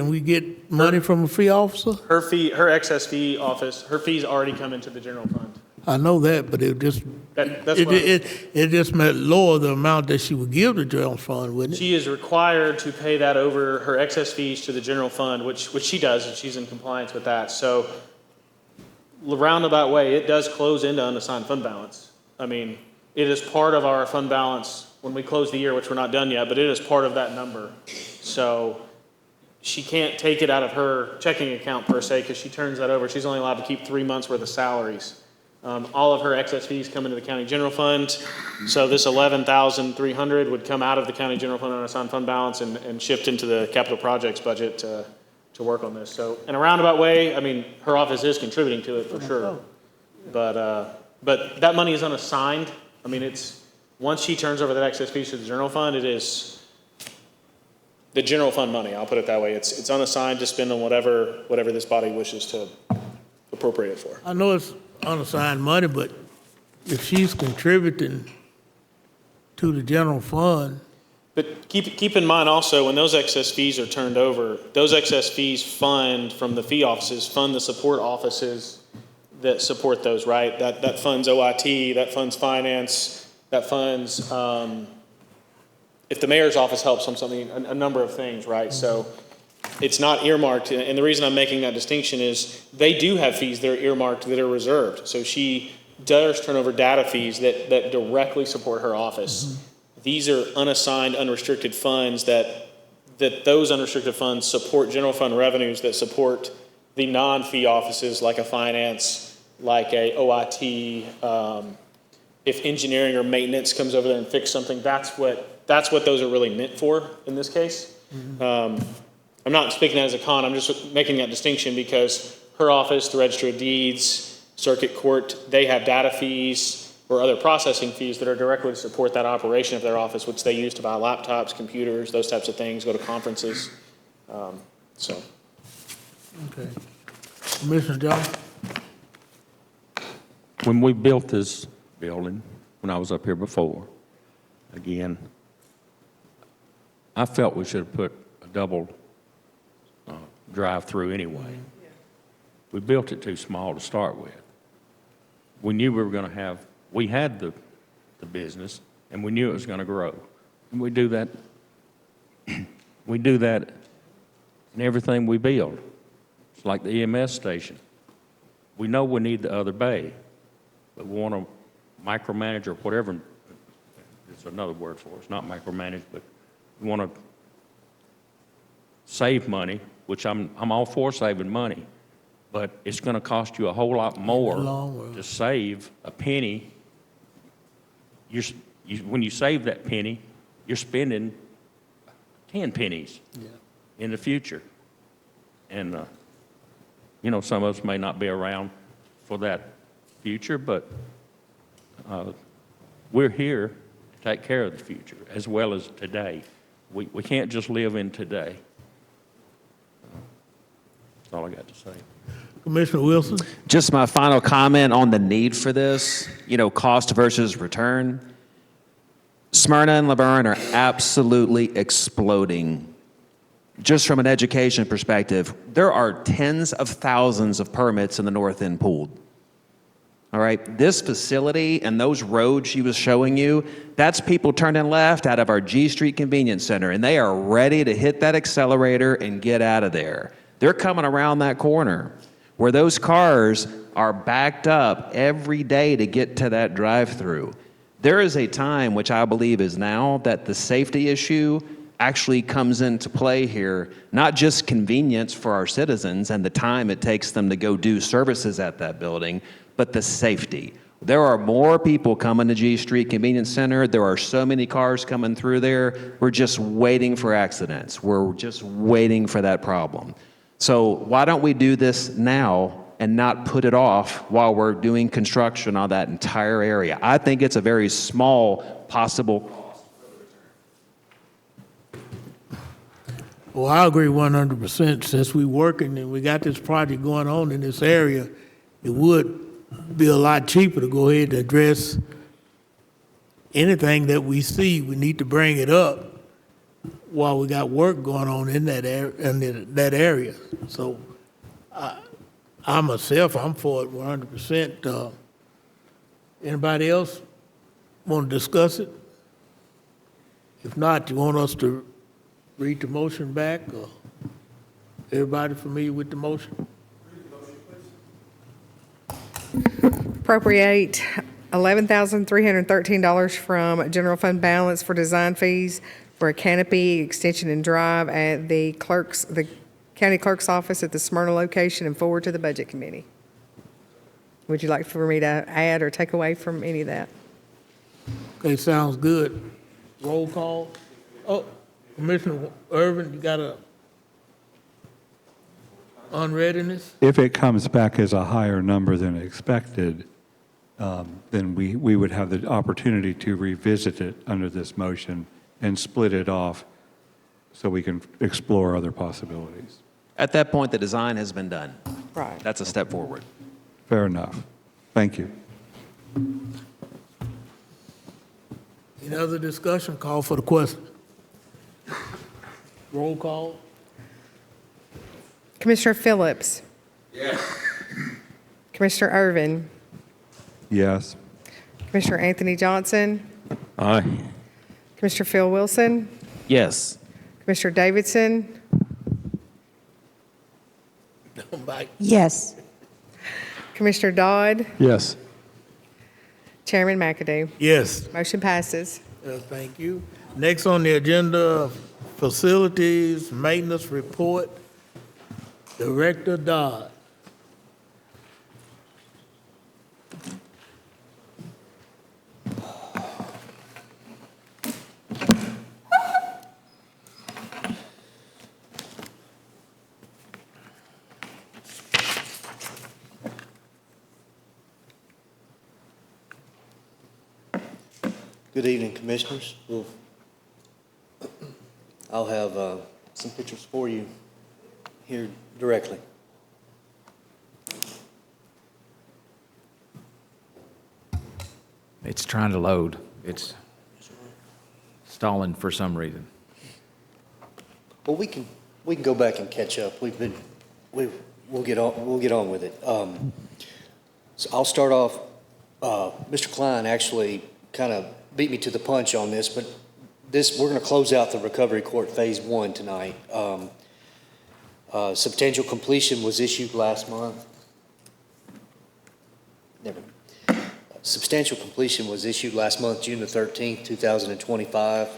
we get money from a fee officer? Her excess fee office, her fees already come into the general fund. I know that, but That's what. it just might lower the amount that she would give the general fund, wouldn't it? She is required to pay that over her excess fees to the general fund, which she does, and she's in compliance with that. So, roundabout way, it does close into unassigned fund balance. I mean, it is part of our fund balance when we close the year, which we're not done yet, but it is part of that number. So, she can't take it out of her checking account per se, because she turns that over. She's only allowed to keep 3 months worth of salaries. All of her excess fees come into the county general fund. So this 11,300 would come out of the county general fund unassigned fund balance and shift into the capital projects budget to work on this. So in a roundabout way, I mean, her office is contributing to it for sure. But that money is unassigned. I mean, it's, once she turns over that excess fees to the general fund, it is the general fund money, I'll put it that way. It's unassigned to spend on whatever this body wishes to appropriate it for. I know it's unassigned money, but if she's contributing to the general fund. But keep in mind also, when those excess fees are turned over, those excess fees fund from the fee offices, fund the support offices that support those, right? That funds OIT, that funds finance, that funds, if the mayor's office helps on something, a number of things, right? So it's not earmarked, and the reason I'm making that distinction is they do have fees that are earmarked that are reserved. So she does turn over data fees that directly support her office. These are unassigned, unrestricted funds that those unrestricted funds support general fund revenues that support the non-fee offices like a finance, like a OIT. If engineering or maintenance comes over there and fix something, that's what those are really meant for in this case. I'm not speaking that as a con, I'm just making that distinction because her office, the Registry of Deeds, Circuit Court, they have data fees or other processing fees that are directly to support that operation of their office, which they use to buy laptops, computers, those types of things, go to conferences. Okay. Commissioner Johnson? When we built this building, when I was up here before, again, I felt we should have put a double drive-through anyway. We built it too small to start with. We knew we were going to have, we had the business, and we knew it was going to grow. And we do that in everything we build. It's like the EMS station. We know we need the other bay, but we want to micromanage or whatever. It's another word for it. It's not micromanage, but we want to save money, which I'm all for saving money, but it's going to cost you a whole lot more to save a penny. When you save that penny, you're spending 10 pennies in the future. And, some of us may not be around for that future, but we're here to take care of the future as well as today. We can't just live in today. That's all I got to say. Commissioner Wilson? Just my final comment on the need for this, cost versus return. Smyrna and Laverne are absolutely exploding. Just from an education perspective, there are tens of thousands of permits in the North End pool. All right, this facility and those roads she was showing you, that's people turning left out of our G Street Convenience Center, and they are ready to hit that accelerator and get out of there. They're coming around that corner where those cars are backed up every day to get to that drive-through. There is a time, which I believe is now, that the safety issue actually comes into play here, not just convenience for our citizens and the time it takes them to go do services at that building, but the safety. There are more people coming to G Street Convenience Center. There are so many cars coming through there. We're just waiting for accidents. We're just waiting for that problem. So why don't we do this now and not put it off while we're doing construction on that entire area? I think it's a very small possible cost. Well, I agree 100%. Since we working and we got this project going on in this area, it would be a lot cheaper to go ahead and address anything that we see. We need to bring it up while we got work going on in that area. So, I myself, I'm for it 100%. Anybody else want to discuss it? If not, you want us to read the motion back, or everybody familiar with the motion? Appropriate $11,313 from general fund balance for design fees for a canopy extension and drive at the county clerk's office at the Smyrna location and forward to the budget committee. Would you like for me to add or take away from any of that? Okay, sounds good. Roll call. Oh, Commissioner Irvin, you got a unreadiness? If it comes back as a higher number than expected, then we would have the opportunity to revisit it under this motion and split it off so we can explore other possibilities. At that point, the design has been done. Right. That's a step forward. Fair enough. Thank you. Any other discussion? Call for the question. Roll call. Commissioner Phillips? Yes. Commissioner Irvin? Yes. Commissioner Anthony Johnson? Aye. Commissioner Phil Wilson? Yes. Commissioner Davidson? Yes. Commissioner Dodd? Yes. Chairman McAdoo? Yes. Motion passes. Thank you. Next on the agenda, facilities maintenance report, Director Dodd. Good evening, Commissioners. I'll have some pictures for you here directly. It's trying to load. It's stalling for some reason. Well, we can go back and catch up. We'll get on with it. So I'll start off. Mr. Kline actually kind of beat me to the punch on this, but we're going to close out the Recovery Court Phase 1 tonight. Substantial completion was issued last month. Substantial completion was issued last month, June the 13th, 2025.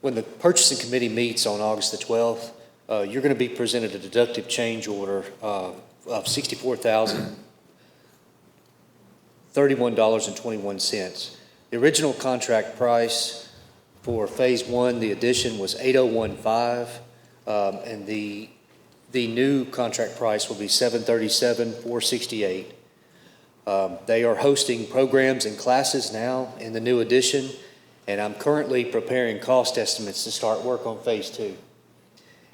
When the purchasing committee meets on August the 12th, you're going to be presented a deductive change order of $64,031.21. The original contract price for Phase 1, the addition, was $8,015, and the new contract price will be $737,468. They are hosting programs and classes now in the new addition, and I'm currently preparing cost estimates to start work on Phase 2.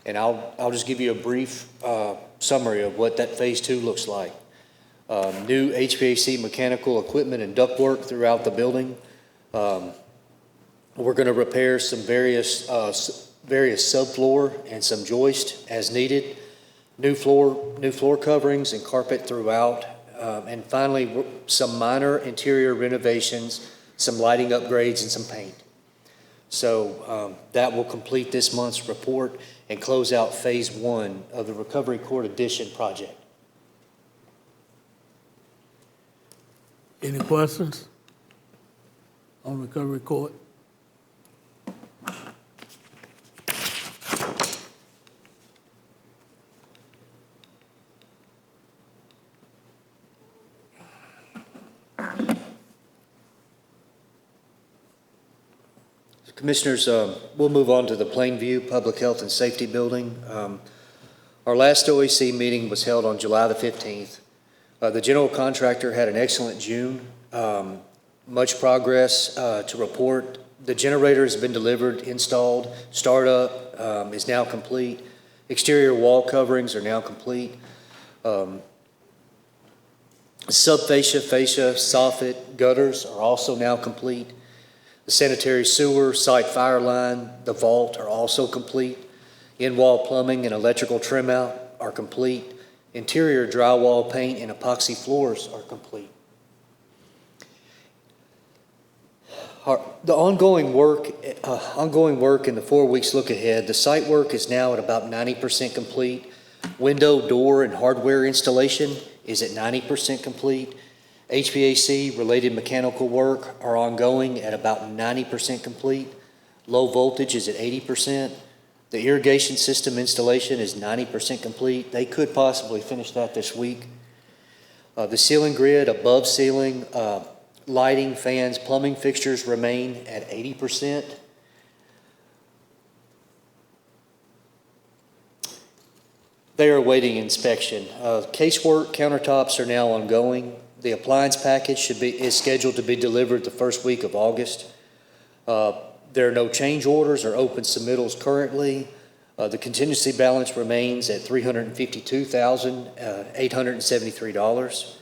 And I'll just give you a brief summary of what that Phase 2 looks like. New HVAC mechanical equipment and ductwork throughout the building. We're going to repair some various subfloor and some joist as needed. New floor coverings and carpet throughout. And finally, some minor interior renovations, some lighting upgrades, and some paint. So that will complete this month's report and close out Phase 1 of the Recovery Court Addition project. Any questions on Recovery Court? Commissioners, we'll move on to the Plainview Public Health and Safety Building. Our last OAC meeting was held on July the 15th. The general contractor had an excellent June. Much progress to report The generator has been delivered, installed, startup is now complete. Exterior wall coverings are now complete. Subfascia, fascia, soffit, gutters are also now complete. The sanitary sewer, site fire line, the vault are also complete. In-wall plumbing and electrical trim out are complete. Interior drywall paint and epoxy floors are complete. The ongoing work in the 4 weeks look ahead, the site work is now at about 90% complete. Window, door, and hardware installation is at 90% complete. HVAC related mechanical work are ongoing at about 90% complete. Low voltage is at 80%. The irrigation system installation is 90% complete. They could possibly finish that this week. The ceiling grid, above ceiling, lighting, fans, plumbing fixtures remain at 80%. They are awaiting inspection. Casework countertops are now ongoing. The appliance package is scheduled to be delivered the first week of August. There are no change orders or open submittals currently. The contingency balance remains at $352,873.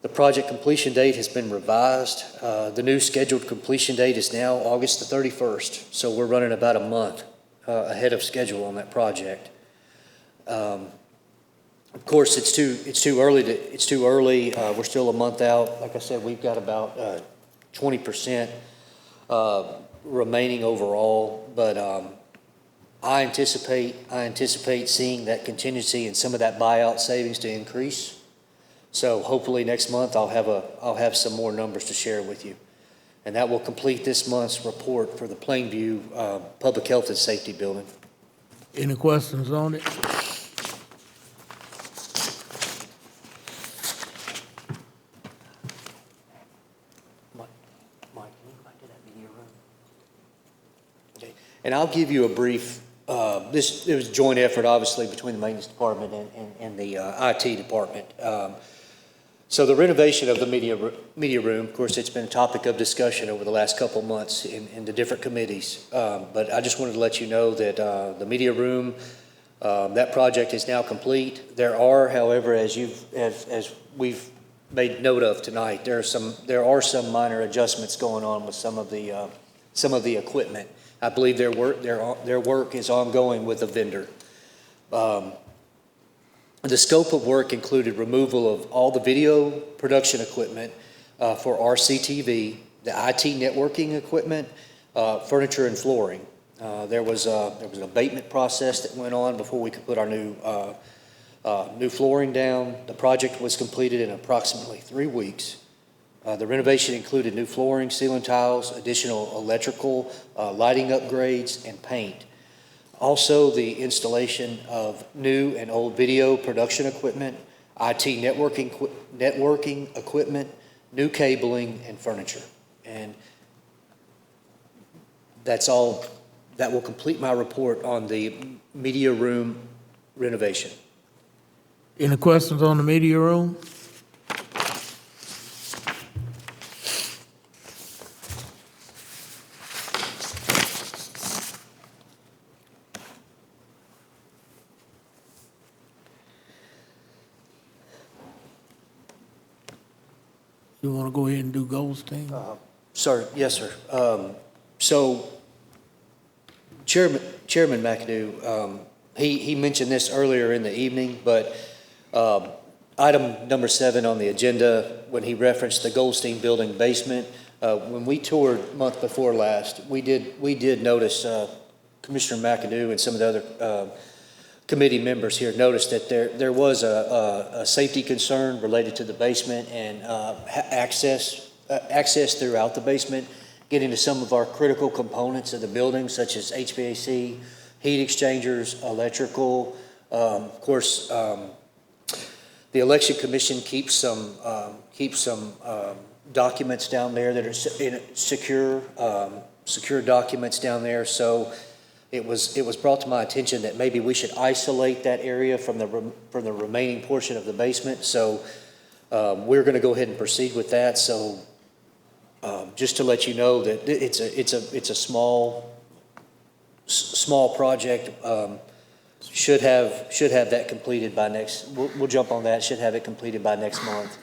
The project completion date has been revised. The new scheduled completion date is now August the 31st, so we're running about a month ahead of schedule on that project. Of course, it's too early. We're still a month out. Like I said, we've got about 20% remaining overall, but I anticipate seeing that contingency and some of that buyout savings to increase. So hopefully next month I'll have some more numbers to share with you, and that will complete this month's report for the Plainview Public Health and Safety Building. Any questions on it? And I'll give you a brief, it was a joint effort, obviously, between the maintenance department and the IT department. So the renovation of the media room, of course, it's been a topic of discussion over the last couple of months in the different committees. But I just wanted to let you know that the media room, that project is now complete. There are, however, as we've made note of tonight, there are some minor adjustments going on with some of the equipment. I believe their work is ongoing with a vendor. The scope of work included removal of all the video production equipment for RCTV, the IT networking equipment, furniture and flooring. There was an abatement process that went on before we could put our new flooring down. The project was completed in approximately 3 weeks. The renovation included new flooring, ceiling tiles, additional electrical, lighting upgrades, and paint. Also, the installation of new and old video production equipment, IT networking equipment, new cabling, and furniture. And that's all. That will complete my report on the media room renovation. Any questions on the media room? You want to go ahead and do Goldstein? Sir, yes, sir. So Chairman McAdoo, he mentioned this earlier in the evening, but item number 7 on the agenda, when he referenced the Goldstein building basement, when we toured month before last, we did notice, Commissioner McAdoo and some of the other committee members here noticed that there was a safety concern related to the basement and access throughout the basement, getting to some of our critical components of the building, such as HVAC, heat exchangers, electrical. Of course, the Election Commission keeps some documents down there that are secure documents down there. So it was brought to my attention that maybe we should isolate that area from the remaining portion of the basement. So we're going to go ahead and proceed with that. So Just to let you know that it's a small project. Should have that completed by next. We'll jump on that. Should have it completed by next month,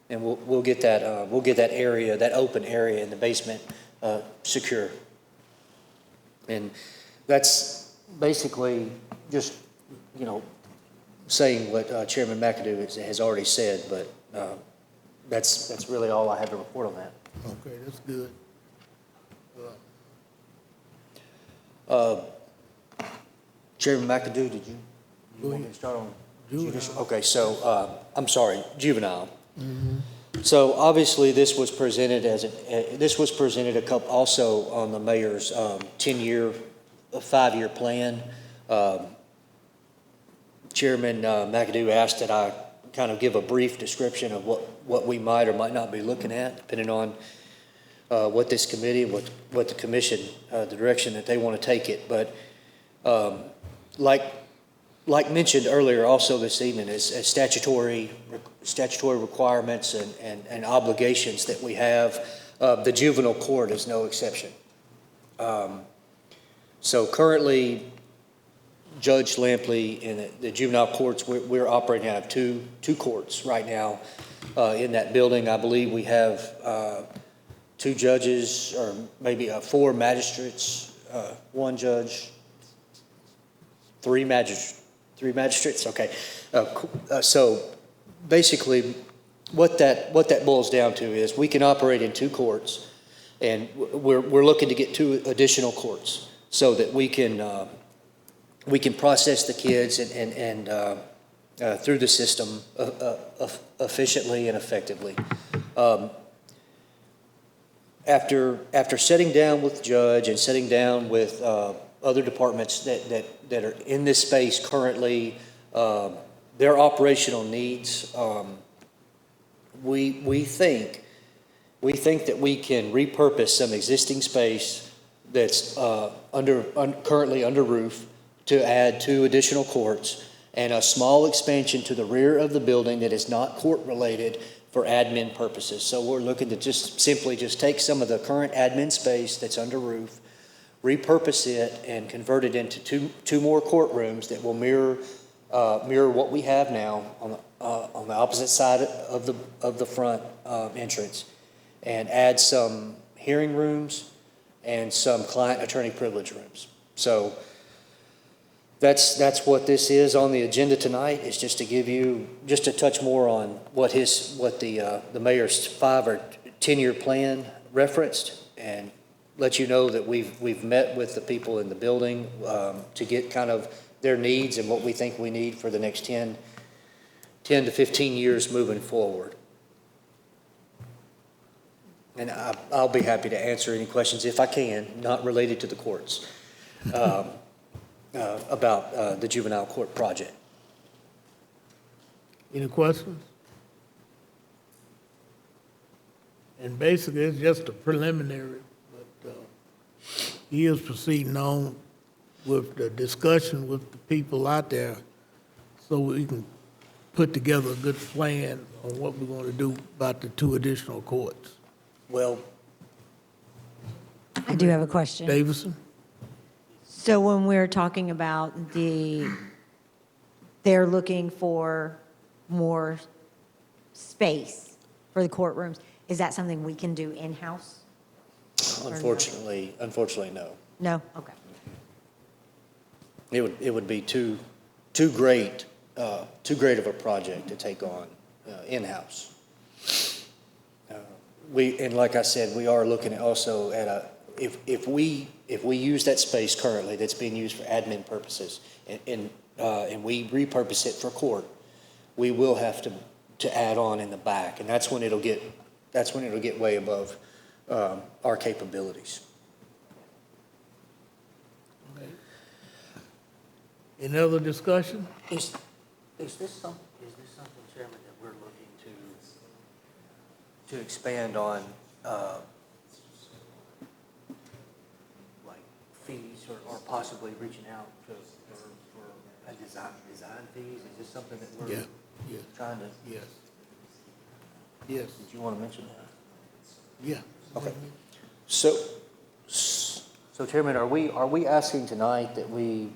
and we'll get that area, that open area in the basement, secure. And that's basically just saying what Chairman McAdoo has already said, but that's really all I have to report on that. Okay, that's good. Chairman McAdoo, did you want me to start on judicial? Okay, so I'm sorry, juvenile. So obviously, this was presented a couple also on the mayor's 10-year, 5-year plan. Chairman McAdoo asked that I kind of give a brief description of what we might or might not be looking at, depending on what this committee, what the commission, the direction that they want to take it. But like mentioned earlier, also this evening, is statutory requirements and obligations that we have. The juvenile court is no exception. So currently, Judge Lampley in the juvenile courts, we're operating out of two courts right now in that building. I believe we have 2 judges, or maybe 4 magistrates, 1 judge, 3 magistrates. Okay, so basically, what that boils down to is we can operate in 2 courts, and we're looking to get 2 additional courts so that we can process the kids and through the system efficiently and effectively. After sitting down with the judge and sitting down with other departments that are in this space currently, their operational needs, we think that we can repurpose some existing space that's currently under roof to add 2 additional courts and a small expansion to the rear of the building that is not court-related for admin purposes. So we're looking to simply take some of the current admin space that's under roof, repurpose it, and convert it into two more courtrooms that will mirror what we have now on the opposite side of the front entrance, and add some hearing rooms and some client attorney privilege rooms. So that's what this is on the agenda tonight, is just to give you just a touch more on what the mayor's 5 or 10-year plan referenced, and let you know that we've met with the people in the building to get kind of their needs and what we think we need for the next 10 to 15 years moving forward. And I'll be happy to answer any questions, if I can, not related to the courts, about the juvenile court project. Any questions? And basically, it's just a preliminary, but he is proceeding on with the discussion with the people out there so we can put together a good plan on what we're going to do about the 2 additional courts. Well, I do have a question. Davison? So when we're talking about they're looking for more space for the courtrooms, is that something we can do in-house? Unfortunately, no. No? Okay. It would be too great of a project to take on in-house. And like I said, we are looking also at if we use that space currently that's being used for admin purposes and we repurpose it for court, we will have to add on in the back, and that's when it'll get way above our capabilities. Okay. Any other discussion? Is this something, Chairman, that we're looking to expand on, like fees, or possibly reaching out for a design fees? Is this something that we're trying to? Yes. Did you want to mention that? Yeah, Okay. So Chairman, are we asking tonight that we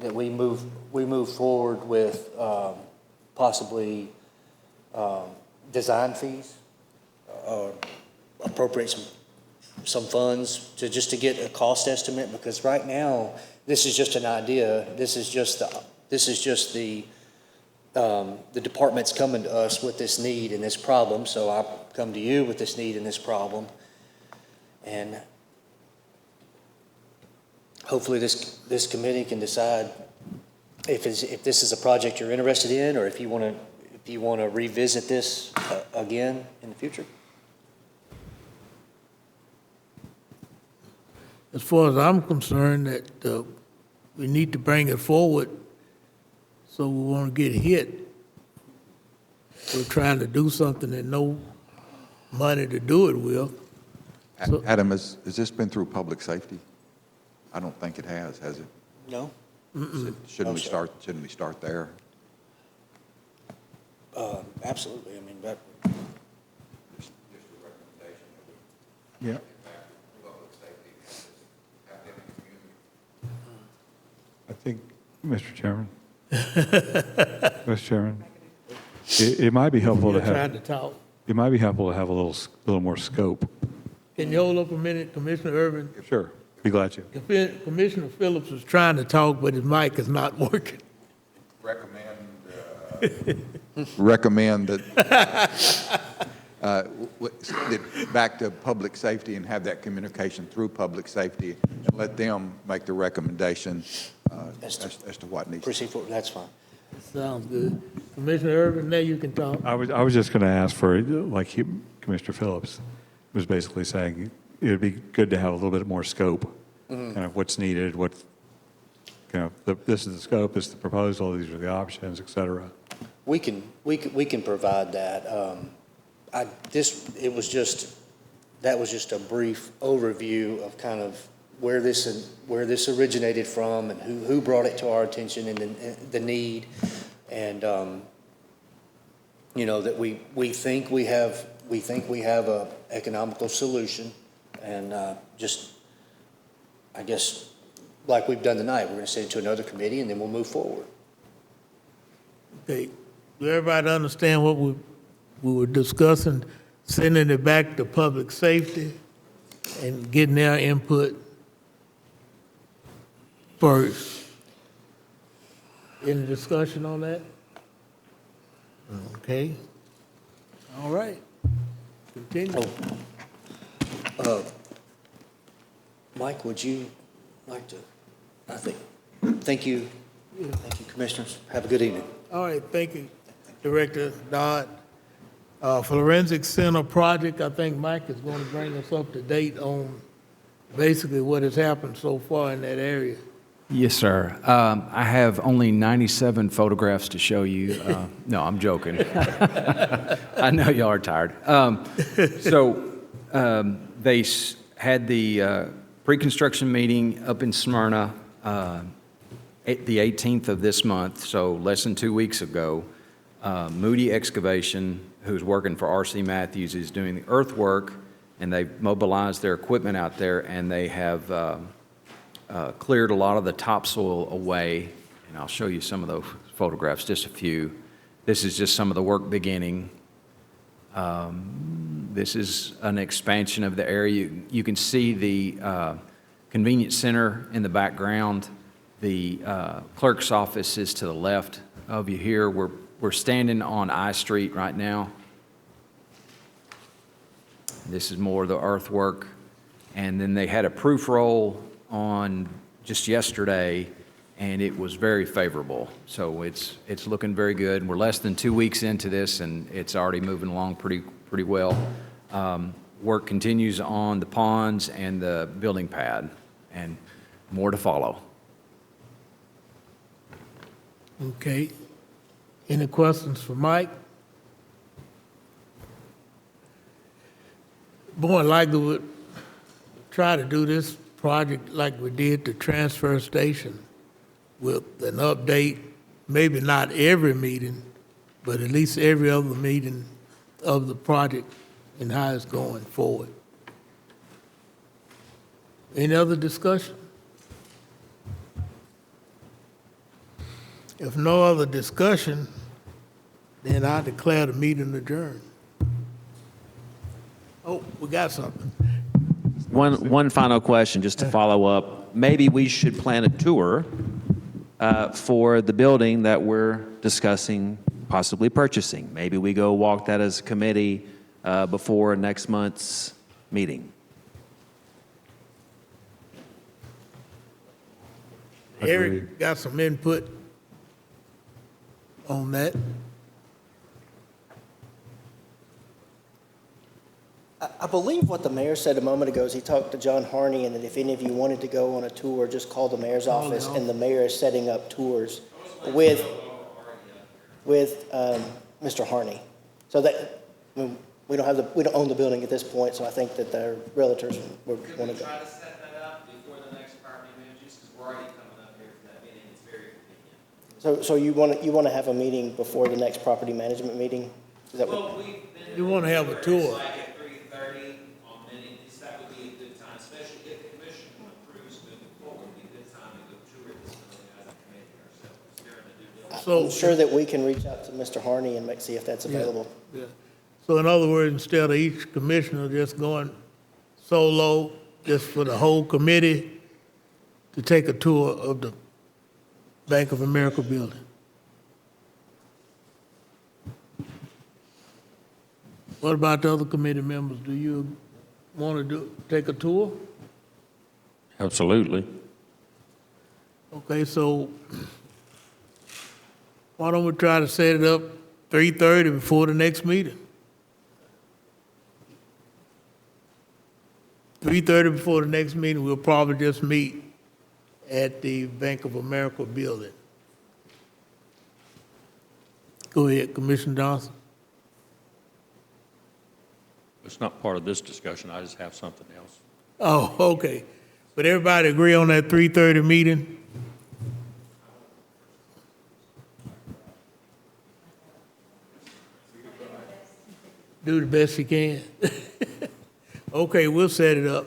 move forward with possibly design fees? Appropriate some funds to get a cost estimate? Because right now, this is just an idea. This is just the department's coming to us with this need and this problem. So I come to you with this need and this problem, and hopefully this committee can decide if this is a project you're interested in, or if you want to revisit this again in the future. As far as I'm concerned, that we need to bring it forward, so we won't get hit. We're trying to do something that no money to do it with. So, Adam, has this been through public safety? I don't think it has it? No. Shouldn't we start there? Absolutely. I mean, that. Just a recommendation. Yeah. I think, Mr. Chairman, Mr. Chairman, it might be helpful to trying have, to talk. it might be helpful to have a little more scope. Can you hold up a minute, Commissioner Irvin? Sure, be glad to. Commissioner Phillips is trying to talk, but his mic is not working. Recommend that back to public safety and have that communication through public safety and let them make the recommendation as to what needs. Proceed forward. That's fine. Sounds good. Commissioner Irvin, now you can talk. I was just going to ask for, like Commissioner Phillips was basically saying, it would be good to have a little bit more scope, kind of what's needed, this is the scope, this is the proposal, these are the options, et cetera. We can provide that. That was just a brief overview of kind of where this originated from and who brought it to our attention and the need, and that we think we have a economical solution, and I guess like we've done tonight, we're going to send it to another committee and then we'll move forward. Okay, do everybody understand what we were discussing? Sending it back to public safety and getting their input first. Any discussion on that? Okay. All right. Continue. Mike, would you like to, thank you. Thank you, commissioners. Have a good evening. All right, thank you, Director Dodd. Forensic Center project, I think Mike is going to bring us up to date on basically what has happened so far in that area. Yes, sir. I have only 97 photographs to show you. No, I'm joking. I know y'all are tired. They had the pre-construction meeting up in Smyrna the 18th of this month, so less than 2 weeks ago. Moody Excavation, who's working for R.C. Matthews, is doing the earthwork, and they've mobilized their equipment out there, and they have cleared a lot of the topsoil away, and I'll show you some of those photographs, just a few. This is just some of the work beginning. This is an expansion of the area. You can see the convenience center in the background. The clerk's office is to the left of you here. We're standing on I Street right now. This is more of the earthwork. And then they had a proof roll on just yesterday, and it was very favorable. So it's looking very good. We're less than 2 weeks into this, and it's already moving along pretty well. Work continues on the ponds and the building pad, and more to follow. Okay. Any questions for Mike? More than likely, we'll try to do this project like we did the transfer station with an update, maybe not every meeting, but at least every other meeting of the project and how it's going forward. Any other discussion? If no other discussion, then I declare the meeting adjourned. Oh, we got something. One final question, just to follow up. Maybe we should plan a tour for the building that we're discussing possibly purchasing. Maybe we go walk that as a committee before next month's meeting. Eric got some input on that. I believe what the mayor said a moment ago is he talked to John Harney, and that if any of you wanted to go on a tour, just call the mayor's office, and the mayor is setting up tours with Mr. Harney. So that, I mean, we don't own the building at this point, so I think that their realtors would want to go. Try to set that up before the next property manages, because we're already coming up here for that meeting. It's very convenient. So you want to have a meeting before the next property management meeting? Is that what? You want to have a tour? Like at 3:30 on many, that would be a good time, especially if the commission approves moving forward. It'd be a good time to go tour this building as a committee ourselves during the due diligence. I'm sure that we can reach out to Mr. Harney and see if that's available. Yeah. So in other words, instead of each commissioner just going solo, just for the whole committee to take a tour of the Bank of America building. What about the other committee members? Do you want to take a tour? Absolutely. Okay, so why don't we try to set it up 3:30 before the next meeting? 3:30 before the next meeting, we'll probably just meet at the Bank of America building. Go ahead, Commissioner Johnson. It's not part of this discussion. I just have something else. Oh, okay. But everybody agree on that 3:30 meeting? Do the best you can. Okay, we'll set it up.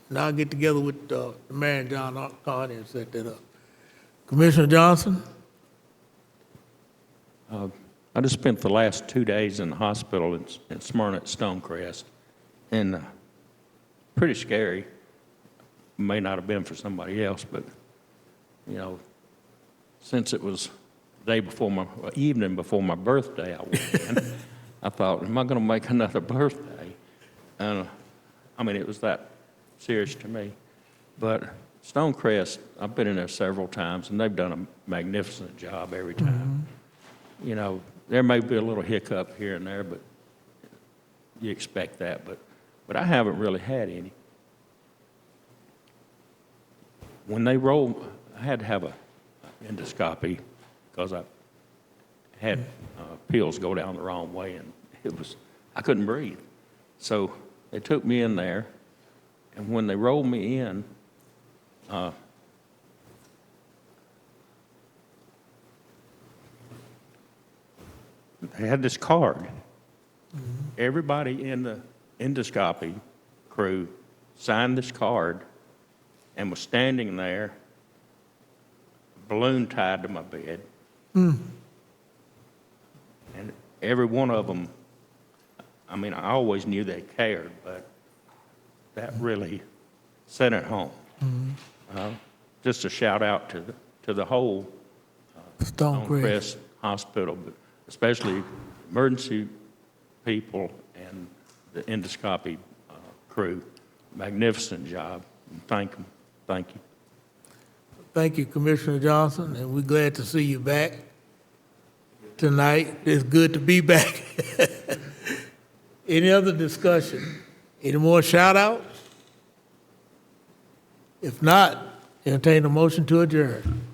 And I'll get together with the mayor and John Carney and set that up. Commissioner Johnson? I just spent the last 2 days in the hospital in Smyrna at Stonecrest, and pretty scary. May not have been for somebody else, but, you know, since it was the day before evening before my birthday, I went in, I thought, am I going to make another birthday? And I mean, it was that serious to me. But Stonecrest, I've been in there several times, and they've done a magnificent job every time. You know, there may be a little hiccup here and there, but you expect that. But I haven't really had any. When they rolled, I had to have an endoscopy because I had pills go down the wrong way, and I couldn't breathe. So they took me in there, and when they rolled me in, they had this card. Everybody in the endoscopy crew signed this card and was standing there, balloon tied to my bed. And every one of them, I mean, I always knew they cared, but that really sent it home. Just a shout out to the whole Stonecrest Hospital, but especially emergency people and the endoscopy crew. Magnificent job. Thank them. Thank you. Thank you, Commissioner Johnson, and we're glad to see you back tonight. It's good to be back. Any other discussion? Any more shout-outs? If not, entertain a motion to adjourn.